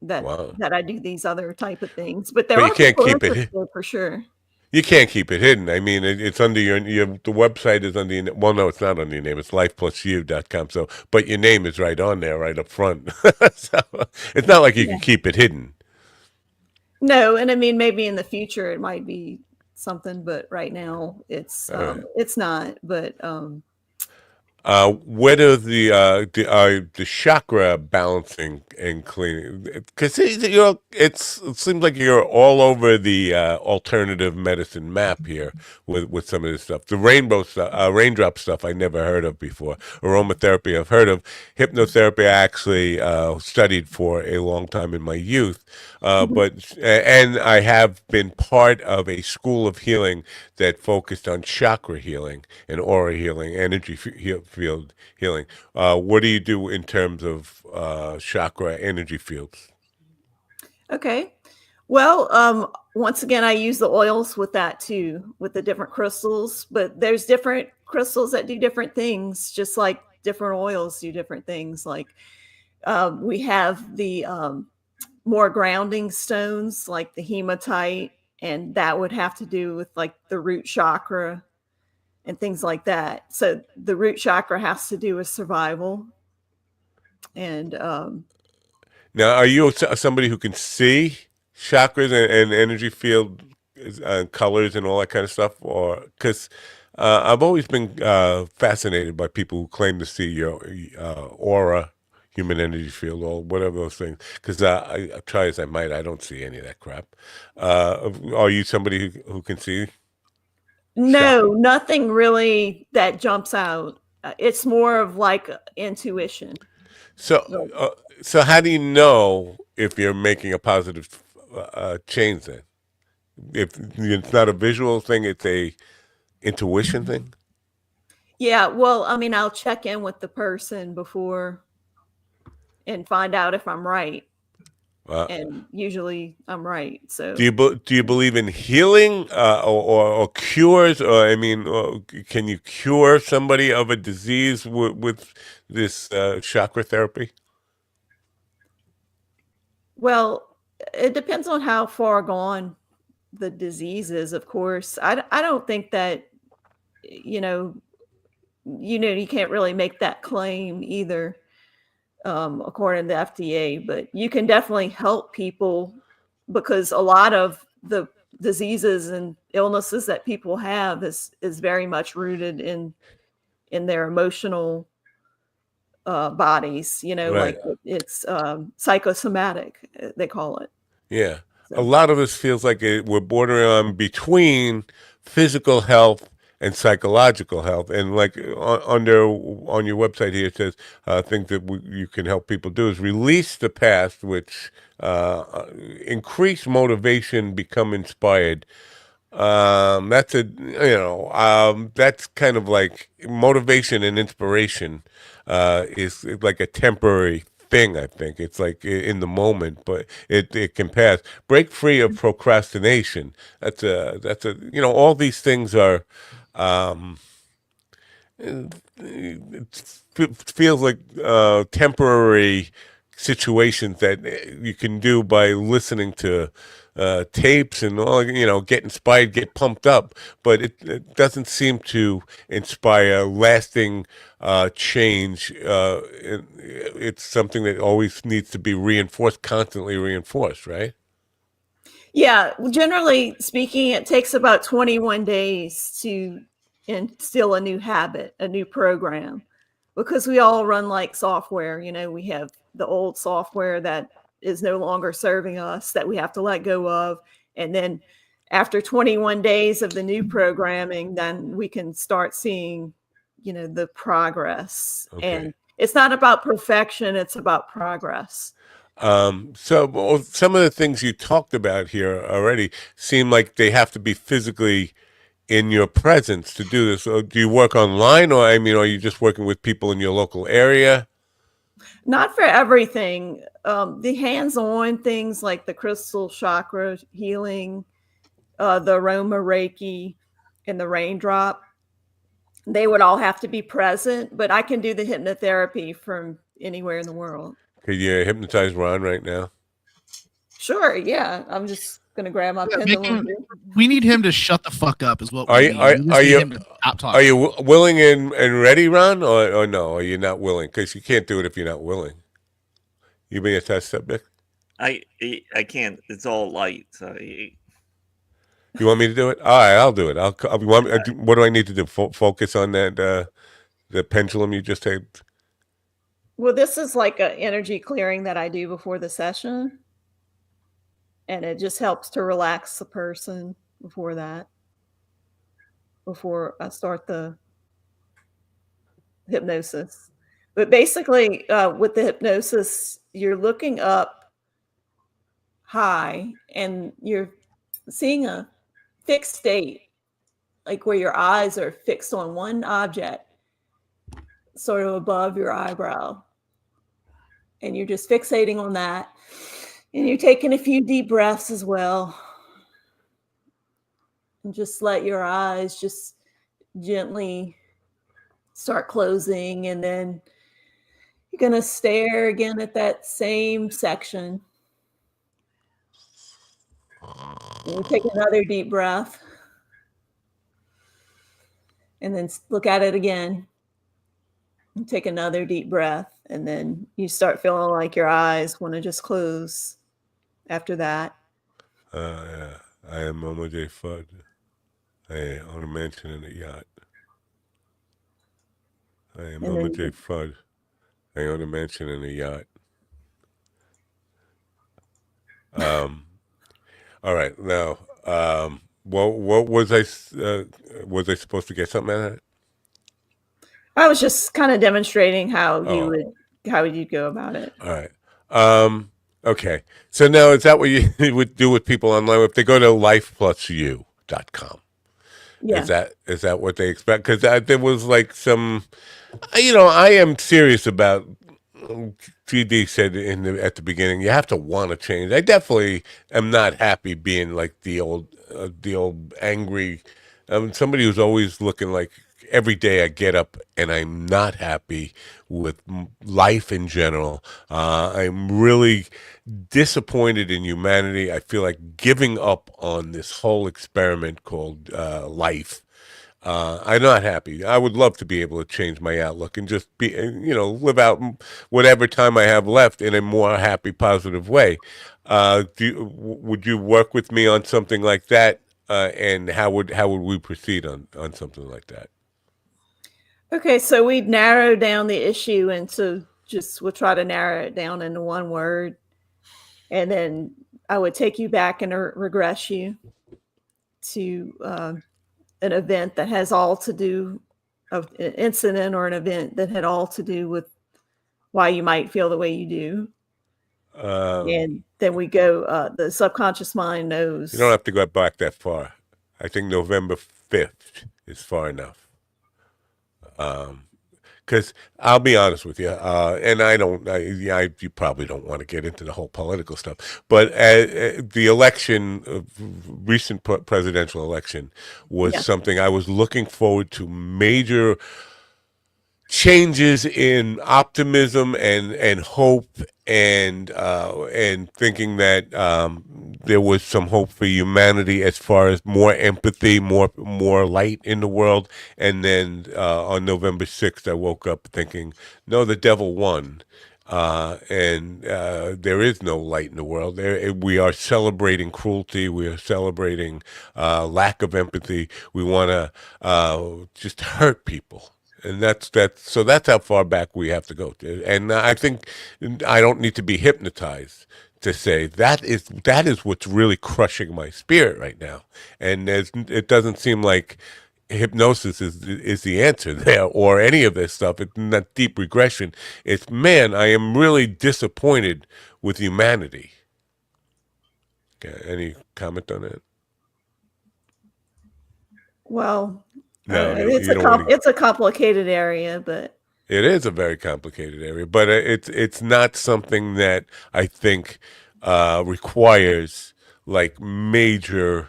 that I do these other type of things. But there But are you can't people keep it. interested for sure. You can't keep it hidden. I mean, it's under your the website is under your, well, no, it's not under your name. It's lifeplusyou.com. So, but your name is right on there, right up front. So it's not like you can keep it hidden. No, and I mean maybe in the future it might be something, but right now it's not. But Where do the chakra balancing and cleaning? Because it seems like you're all over the alternative medicine map here with some of this stuff. The raindrop stuff I never heard of before. Aromatherapy I've heard of. Hypnotherapy I actually studied for a long time in my youth, and I have been part of a school of healing that focused on chakra healing and aura healing, energy field healing. What do you do in terms of chakra energy fields? okay. Well, once again, I use the oils with that too, with the different crystals, but there's different crystals that do different things, just like different oils do different things. Like we have the more grounding stones, like the hematite, and that would have to do with like the root chakra and things like that. So the root chakra has to do with survival. And now, are you somebody who can see chakras and energy field colors and all that kind of stuff? Or because I've always been fascinated by people who claim to see your aura, human energy field, or whatever those things. Because I try as I might, I don't see any of that crap. Are you somebody who can see? No, nothing really that jumps out. It's more of like intuition. So, so how do you know if you're making a positive change then? If it's not a visual thing, it's a intuition thing? Yeah, well, I mean, I'll check in with the person before and find out if I'm right. And usually I'm right. So do you believe in healing or cures? Or I mean, can you cure somebody of a disease with this chakra therapy? Well, it depends on how far gone the disease is, of course. I don't think that, you can't really make that claim either, according to the FDA, but you can definitely help people because a lot of the diseases and illnesses that people have is very much rooted in their emotional bodies, Right. like it's psychosomatic, they call it. Yeah. A lot of us feels like we're bordering on between physical health and psychological health. And like on your website here, it says things that you can help people do is release the past, which increase motivation, become inspired. That's that's kind of like motivation and inspiration is like a temporary thing. I think it's like in the moment, but it can pass. Break free of procrastination. That's a all these things are it feels like temporary situations that you can do by listening to tapes and all, get inspired, get pumped up, but it doesn't seem to inspire lasting change. It's something that always needs to be reinforced, constantly reinforced, right? Yeah, generally speaking, it takes about 21 days to instill a new habit, a new program, because we all run like software. We have the old software that is no longer serving us that we have to let go of. And then after 21 days of the new programming, then we can start seeing, the progress. Okay. And it's not about perfection, it's about progress. So some of the things you talked about here already seem like they have to be physically in your presence to do this. So do you work online, or are you just working with people in your local area? Not for everything. The hands-on things like the crystal chakra healing, the aroma Reiki, and the raindrop, they would all have to be present, but I can do the hypnotherapy from anywhere in the world. Could you hypnotize Ron right now? Sure, yeah. I'm just gonna grab my pendulum. We need him to shut the fuck up, is what Are we you need. are, We just are need you him to stop talking. are you willing and ready, Ron, or no? Are you not willing? Because you can't do it if you're not willing. You being a test subject? I can't. It's all light. So You want me to do it? All right, I'll do it. What do I need to do? Focus on that the pendulum you just taped. Well, this is like an energy clearing that I do before the session, and it just helps to relax the person before I start the hypnosis. But basically, with the hypnosis, you're looking up high and you're seeing a fixed state, like where your eyes are fixed on one object, sort of above your eyebrow. And you're just fixating on that. And you're taking a few deep breaths as well. And just let your eyes just gently start closing, and then you're going to stare again at that same section. And you take another deep breath, and then look at it again. And take another deep breath, and then you start feeling like your eyes want to just close after that. Yeah. I am Momo J. Fudd. I own a mansion and a yacht. I am Momo J. Fudd. I own a mansion and a yacht. All right. Now, what was I supposed to get something out of it? I was just kind of demonstrating how you'd go about it. All right. Okay. So now, is that what you would do with people online if they go to lifeplusyou.com? Yeah. Is that what they expect? Because there was like some, I am serious about. GD said at the beginning, you have to want to change. I definitely am not happy being like the old angry, somebody who's always looking like every day I get up and I'm not happy with life in general. I'm really disappointed in humanity. I feel like giving up on this whole experiment called life. I'm not happy. I would love to be able to change my outlook and just be, live out whatever time I have left in a more happy, positive way. Would you work with me on something like that? And how would we proceed on something like that? Okay, so we'd narrow down the issue into we'll try to narrow it down into one word. And then I would take you back and regress you to an event that has all to do of an incident or an event that had all to do with why you might feel the way you do. And then we go, the subconscious mind knows. You don't have to go back that far. I think November 5th is far enough. Because I'll be honest with you, and you probably don't want to get into the whole political stuff, but the election, recent presidential election, was something I was looking forward to, major changes in optimism and hope and thinking that there was some hope for humanity as far as more empathy, more light in the world. And then on November 6th, I woke up thinking, no, the devil won. And there is no light in the world. We are celebrating cruelty. We are celebrating lack of empathy. We want to just hurt people. And that's so that's how far back we have to go. And I think I don't need to be hypnotized to say that is what's really crushing my spirit right now. And it doesn't seem like hypnosis is the answer there, or any of this stuff. It's not deep regression. It's, man, I am really disappointed with humanity. Okay, any comment on that? Well, no, it's a complicated area, but it is a very complicated area. But it's not something that I think requires like major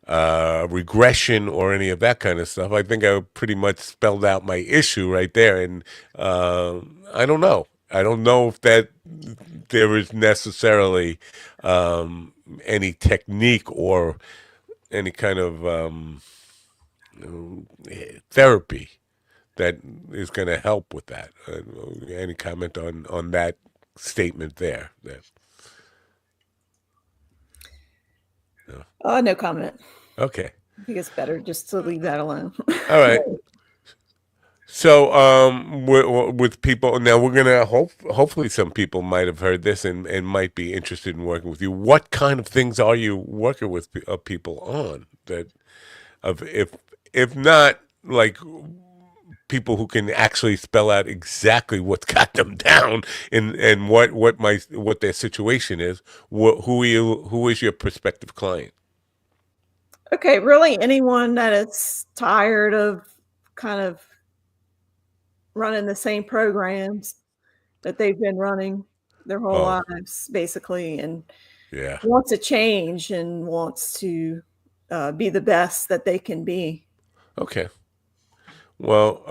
regression or any of that kind of stuff. I think I pretty much spelled out my issue right there, and I don't know. I don't know if that there is necessarily any technique or any kind of therapy that is going to help with that. Any comment on that statement there? No. No comment. Okay. I think it's better just to leave that alone. All right. So with people now, we're gonna hopefully some people might have heard this and might be interested in working with you. What kind of things are you working with people on that? If not like people who can actually spell out exactly what's got them down and what their situation is. Who is your prospective client? Okay, really anyone that is tired of kind of running the same programs that they've been running their whole lives, basically, and wants to change and wants to be the best that they can be. Okay. Well,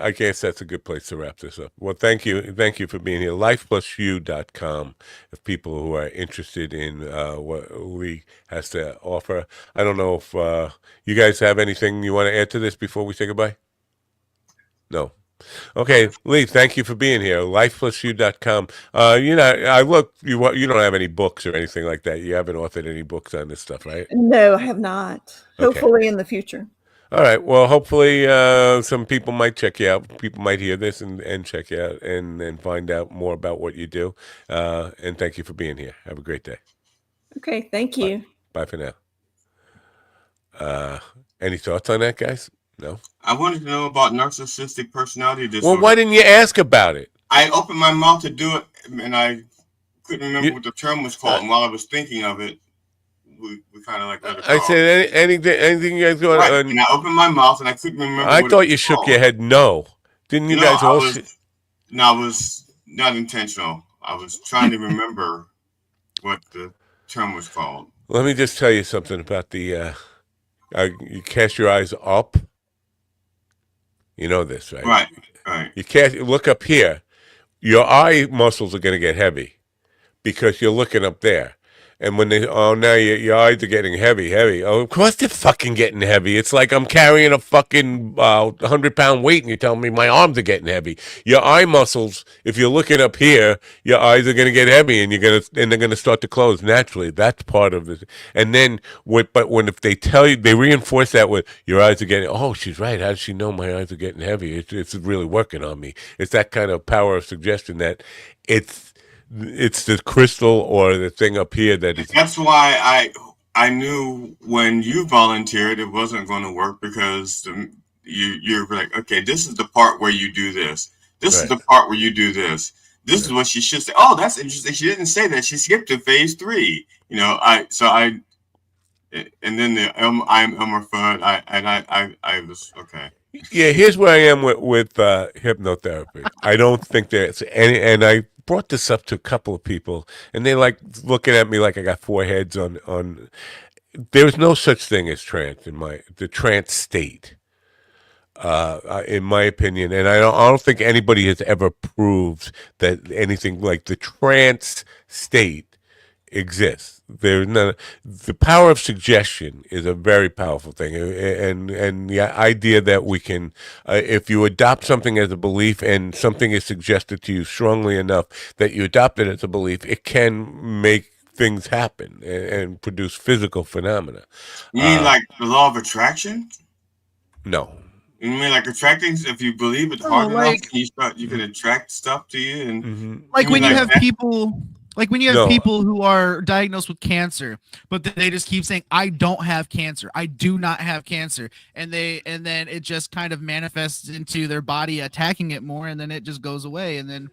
I guess that's a good place to wrap this up. Well, thank you for being here. LifePlusYou.com if people who are interested in what Lee has to offer. I don't know if you guys have anything you want to add to this before we say goodbye? No. Okay, Lee, thank you for being here. LifePlusYou.com. I look, you don't have any books or anything like that. You haven't authored any books on this stuff, right? No, I have not. Okay. Hopefully in the future. All right. Well, hopefully some people might check you out. People might hear this and check you out and find out more about what you do. And thank you for being here. Have a great day. Okay. Thank you. Bye for now. Any thoughts on that, guys? No? I wanted to know about narcissistic personality disorder. Well, why didn't you ask about it? I opened my mouth to do it, and I couldn't remember what the term was called. And while I was thinking of it, we kind of like let it go. I said anything you guys want. Right. And I opened my mouth and I couldn't remember. I thought you shook your head no. Didn't you guys all? No, it was not intentional. I was trying to remember what the term was called. Let me just tell you something about the. You cast your eyes up. You know this, right? Right. You look up here. Your eye muscles are going to get heavy because you're looking up there. And when now your eyes are getting heavy. Oh, of course they're fucking getting heavy. It's like I'm carrying a fucking 100-pound weight and you're telling me my arms are getting heavy. Your eye muscles, if you're looking up here, your eyes are going to get heavy and they're going to start to close naturally. That's part of it. And then, if they tell you, they reinforce that with your eyes are getting, oh, she's right. How does she know my eyes are getting heavy? It's really working on me. It's that kind of power of suggestion that it's the crystal or the thing up here that is. That's why I knew when you volunteered it wasn't going to work because you're like, okay, this is the part where you do this. This is the part where you do this. This is what she should say. Oh, that's interesting. She didn't say that. She skipped to phase 3. And then I'm Elmer Fudd. I was okay. Yeah, here's where I am with hypnotherapy. I don't think there's any, and I brought this up to a couple of people, and they like looking at me like I got 4 heads on. There's no such thing as trance the trance state. in my opinion, and I don't think anybody has ever proved that anything like the trance state exists. There's none. The power of suggestion is a very powerful thing, and the idea that we can, if you adopt something as a belief and something is suggested to you strongly enough that you adopt it as a belief, it can make things happen and produce physical phenomena. You mean like the law of attraction? No. You mean like attracting? If you believe it hard enough, you can attract stuff to you, and like when you have that? people. Like when you have people who are diagnosed with cancer, but they just keep saying, "I don't have cancer. I do not have cancer," and then it just kind of manifests into their body attacking it more, and then it just goes away, and then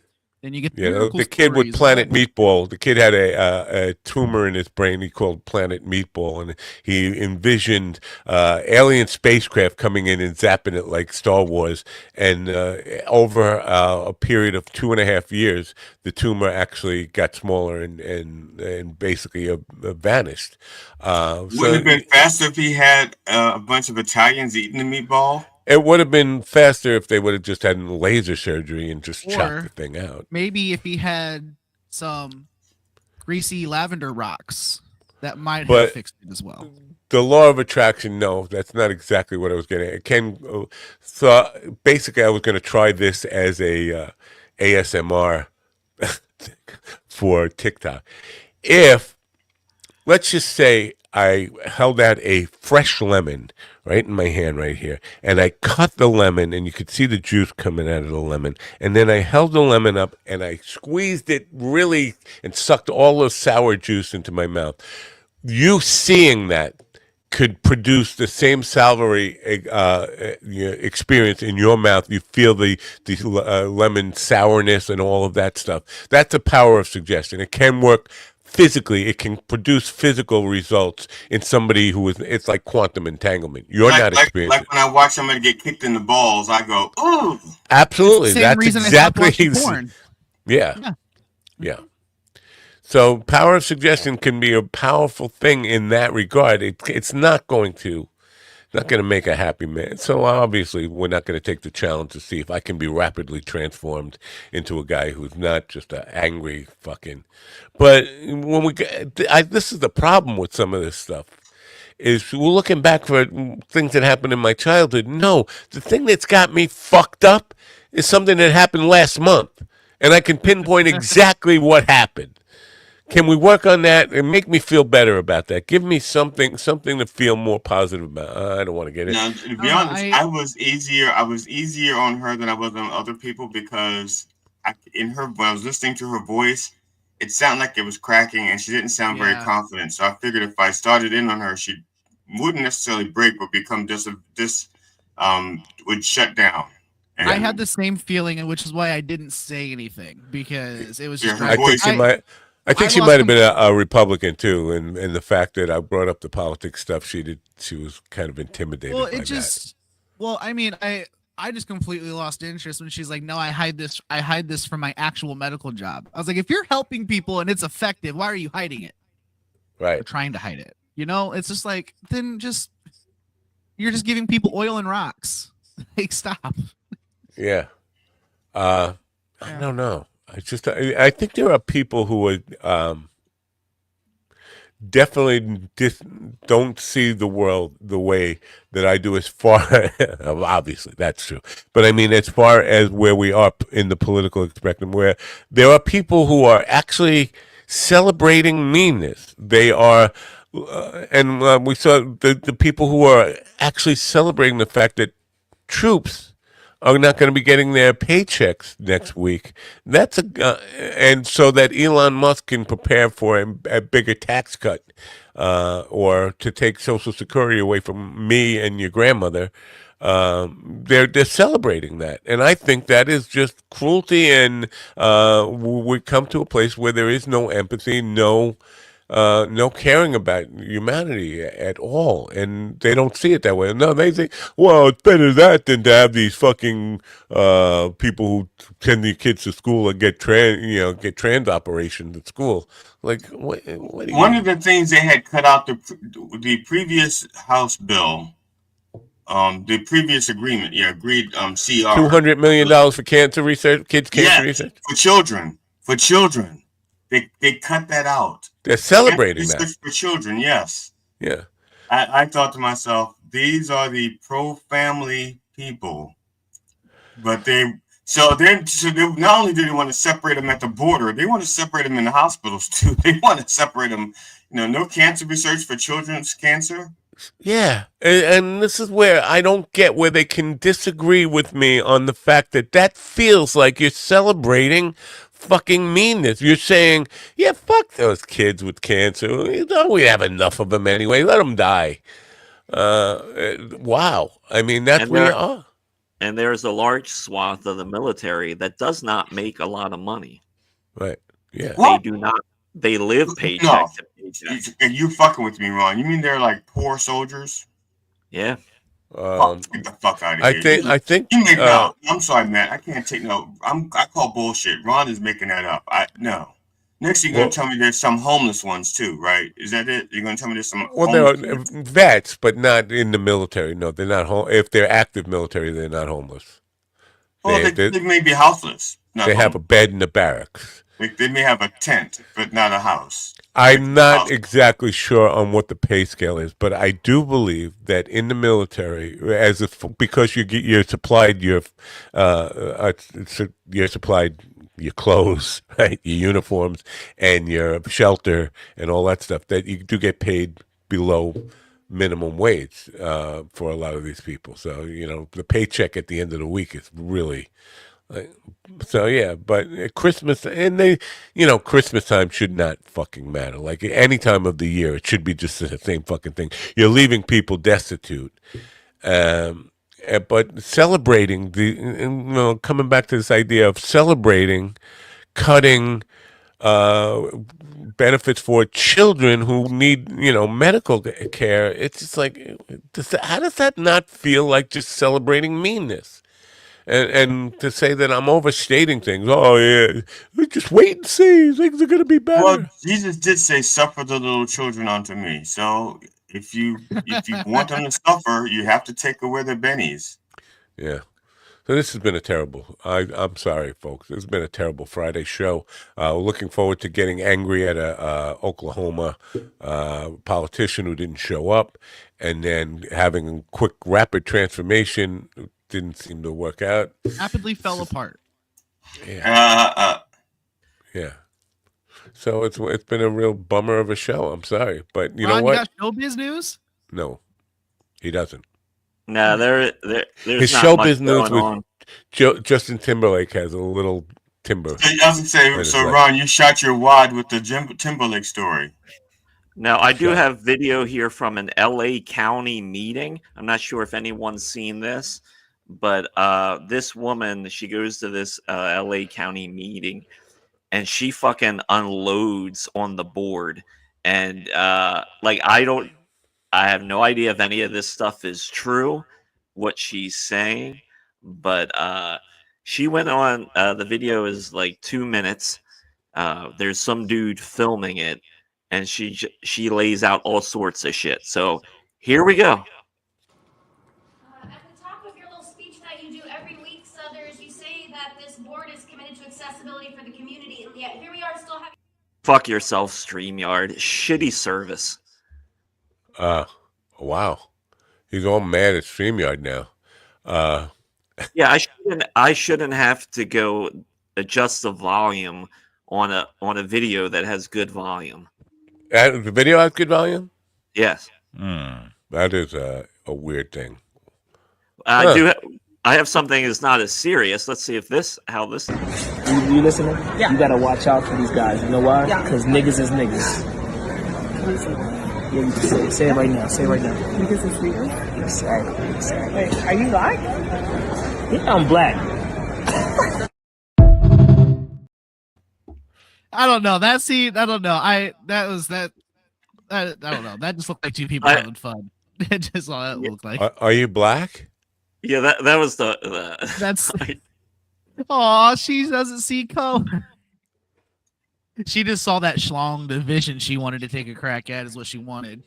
you get the kid with Planet Meatball. The kid had a tumor in his brain he called Planet Meatball, and he envisioned alien spacecraft coming in and zapping it like Star Wars. And over a period of 2.5 years, the tumor actually got smaller and basically vanished. Wouldn't it have been faster if he had a bunch of Italians eating the meatball? It would have been faster if they would have just had laser surgery and just chopped the thing out. Maybe if he had some greasy lavender rocks, that might have fixed it as well. The law of attraction, no, that's not exactly what I was getting at. So basically I was going to try this as a ASMR for TikTok. If, let's just say, I held out a fresh lemon right in my hand right here, and I cut the lemon, and you could see the juice coming out of the lemon, and then I held the lemon up, and I squeezed it really and sucked all the sour juice into my mouth. You seeing that could produce the same savory experience in your mouth. You feel the lemon sourness and all of that stuff. That's the power of suggestion. It can work physically. It can produce physical results in somebody who is. It's like quantum entanglement. You're not experiencing. Like when I watch somebody get kicked in the balls, I go, "Ooh!" Absolutely, that's exactly. Yeah. So power of suggestion can be a powerful thing in that regard. It's not going to make a happy man. So obviously we're not going to take the challenge to see if I can be rapidly transformed into a guy who's not just an angry fucking. But when this is the problem with some of this stuff. Is we're looking back for things that happened in my childhood. No, the thing that's got me fucked up is something that happened last month. And I can pinpoint exactly what happened. Can we work on that and make me feel better about that? Give me something to feel more positive about. I don't want to get it. Now, to be honest, I was easier on her than I was on other people because when I was listening to her voice, it sounded like it was cracking and she didn't sound very confident. So I figured if I started in on her, she wouldn't necessarily break, but become would shut down. And I had the same feeling, which is why I didn't say anything because it was just. I think she might have been a Republican too, and the fact that I brought up the politics stuff, she was kind of intimidated. Well, by that. Well, I mean, I just completely lost interest when she's like, "No, I hide this from my actual medical job." I was like, "If you're helping people and it's effective, why are you hiding it?" Right, or trying to hide it. It's just like you're just giving people oil and rocks. Like, stop. Yeah, I don't know. I think there are people who would definitely don't see the world the way that I do. As far obviously that's true, but I mean as far as where we are in the political spectrum, where there are people who are actually celebrating meanness. They are, and we saw the people who are actually celebrating the fact that troops are not going to be getting their paychecks next week. That's and so that Elon Musk can prepare for a bigger tax cut, or to take Social Security away from me and your grandmother. They're celebrating that, and I think that is just cruelty. And we come to a place where there is no empathy, no caring about humanity at all, and they don't see it that way. No, they think, well, it's better that than to have these fucking people who send their kids to school and get trans operations at school. Like, what do you One of the things they had cut out the previous House bill The previous agreement, agreed. CR $200 million for cancer research, kids' cancer research for children. For children, they cut that out. They're celebrating that for children. Yes. Yeah. I thought to myself, these are the pro-family people, but so not only do they want to separate them at the border, they want to separate them in the hospitals too. They want to separate them. No cancer research for children's cancer. Yeah, and this is where I don't get where they can disagree with me on the fact that feels like you're celebrating fucking meanness. You're saying, yeah, fuck those kids with cancer. We have enough of them anyway. Let them die. Wow. I mean, that's where you are. And there's a large swath of the military that does not make a lot of money. Right. Yeah. They do not. They live paycheck to paycheck. And you fucking with me, Ron. You mean they're like poor soldiers? Yeah. Get the fuck out of here. I think. No, I'm sorry, man. I can't take no. I call bullshit. Ron is making that up. No. Next, you're gonna tell me there's some homeless ones too, right? Is that it? You're gonna tell me there's some. Well, there are vets, but not in the military. No, they're not home. If they're active military, they're not homeless. Well, they may be houseless. They have a bed in the barracks. They may have a tent, but not a house. I'm not exactly sure on what the pay scale is, but I do believe that in the military, because you're supplied you're supplied your clothes, right, your uniforms, and your shelter, and all that stuff, that you do get paid below minimum wage for a lot of these people. So the paycheck at the end of the week is really. So yeah, but Christmas and Christmas time should not fucking matter. Like any time of the year, it should be just the same fucking thing. You're leaving people destitute, but celebrating coming back to this idea of celebrating, cutting benefits for children who need medical care. It's just like, how does that not feel like just celebrating meanness? And to say that I'm overstating things. Oh yeah, just wait and see. Things are gonna be better. Well, Jesus did say, "Suffer the little children unto me." So if you want them to suffer, you have to take away their bennies. Yeah. So this has been a terrible. I'm sorry, folks. This has been a terrible Friday show. Looking forward to getting angry at a Oklahoma politician who didn't show up, and then having a quick, rapid transformation. Didn't seem to work out. Rapidly fell apart. Yeah. Yeah. So it's been a real bummer of a show. I'm sorry, but you know what? Ron, got showbiz news? No, he doesn't. No, there's his not showbiz much news with Justin Timberlake has a little timber. I was gonna say, so Ron, you shot your wad with the Timberlake story. Now, I do have video here from an LA County meeting. I'm not sure if anyone's seen this. But this woman, she goes to this LA County meeting, and she fucking unloads on the board. And I have no idea if any of this stuff is true, what she's saying. But she went on. The video is like 2 minutes. There's some dude filming it, and she lays out all sorts of shit. So here we go. For the community, and yet here we are still having. Fuck yourself, StreamYard. Shitty service. Wow. He's all mad at StreamYard now. Yeah, I shouldn't have to go adjust the volume on a video that has good volume. The video has good volume? Yes. That is a weird thing. I have something that's not as serious. Let's see how this. You listening? Yeah. You gotta watch out for these guys. You know why? Yeah. Because niggas is niggas. Yeah, you can say it right now. Say it right now. Niggas is niggas? Exactly. Wait, are you black? Yeah, I'm black. I don't know. I don't know. I don't know. That just looked like two people having fun. It just all that looked like. Are you black? Yeah, that was the that's. Oh, she doesn't see color. She just saw that schlong division she wanted to take a crack at is what she wanted.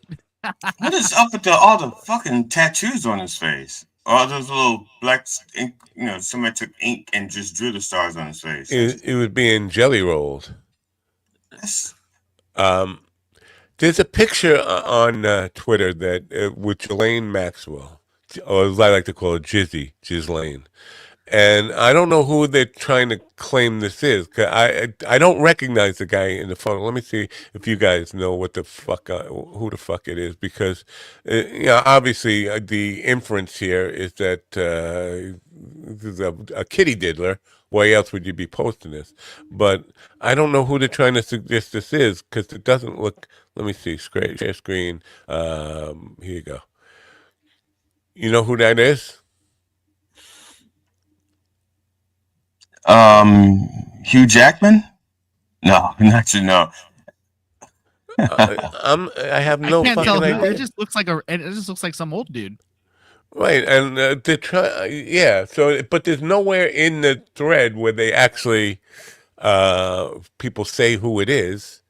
What is up with all the fucking tattoos on his face? All those little black ink, somebody took ink and just drew the stars on his face. It was being jelly rolled. There's a picture on Twitter that with Ghislaine Maxwell, or as I like to call her, Ghislaine. And I don't know who they're trying to claim this is. 'Cause I don't recognize the guy in the photo. Let me see if you guys know what the fuck who the fuck it is, because obviously the inference here is that this is a kitty diddler. Why else would you be posting this? But I don't know who they're trying to suggest this is, because it doesn't look. Let me see. Share screen. Here you go. You know who that is? Hugh Jackman? No, not you know. I have no fucking idea. It just looks like some old dude. Right, and they're trying. So, but there's nowhere in the thread where they actually people say who it is.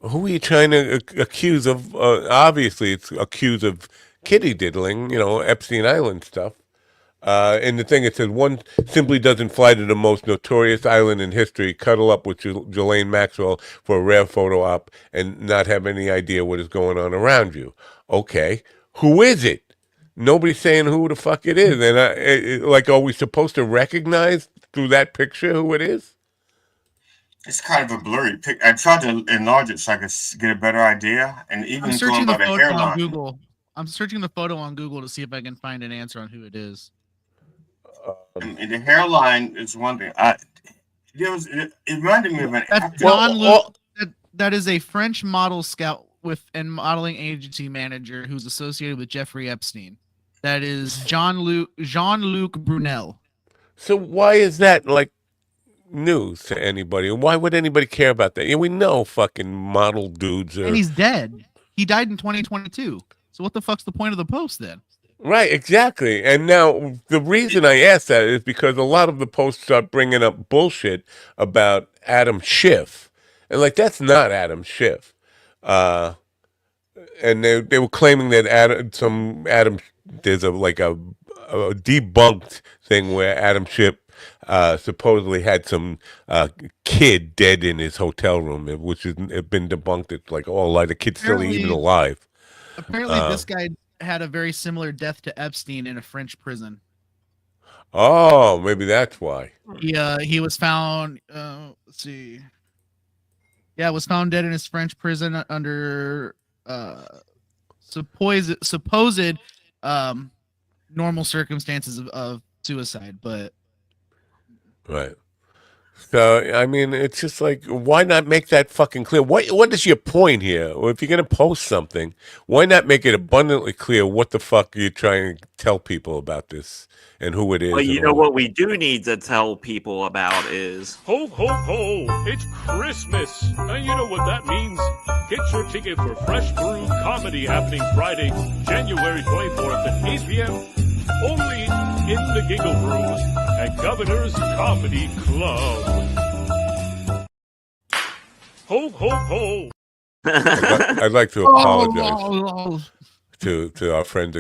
Who are you trying to accuse of? Obviously, it's accused of kitty diddling. Epstein Island stuff. And the thing, it says, one simply doesn't fly to the most notorious island in history, cuddle up with Ghislaine Maxwell for a rare photo op, and not have any idea what is going on around you. Okay, who is it? Nobody's saying who the fuck it is. And are we supposed to recognize through that picture who it is? It's kind of a blurry pic. I tried to enlarge it so I could get a better idea. And even going by the hairline. On Google. I'm searching the photo on Google to see if I can find an answer on who it is. And the hairline is one thing. It reminded me of an actor. Jean-Luc. That is a French model scout and modeling agency manager who's associated with Jeffrey Epstein. That is Jean-Luc Brunel. So why is that news to anybody? Why would anybody care about that? We know fucking model dudes are. And he's dead. He died in 2022. So what the fuck's the point of the post then? Right, exactly. And now the reason I ask that is because a lot of the posts start bringing up bullshit about Adam Schiff. And that's not Adam Schiff. And they were claiming that there's a debunked thing where Adam Schiff supposedly had some kid dead in his hotel room, which has been debunked. It's the kid's still even alive. Apparently, this guy had a very similar death to Epstein in a French prison. Oh, maybe that's why. He was found. Let's see. Yeah, was found dead in his French prison under supposed normal circumstances of suicide, but right. So, I mean, it's just why not make that fucking clear? What is your point here? Or if you're going to post something, why not make it abundantly clear what the fuck you're trying to tell people about this and who it is? Well, you know what we do need to tell people about is... Ho, ho, ho! It's Christmas! And you know what that means. Get your ticket for Fresh Brew Comedy happening Friday, January 24th at 8 p.m. Only in the Giggle Rooms at Governor's Comedy Club. Ho, ho, ho! I'd like to apologize to our friends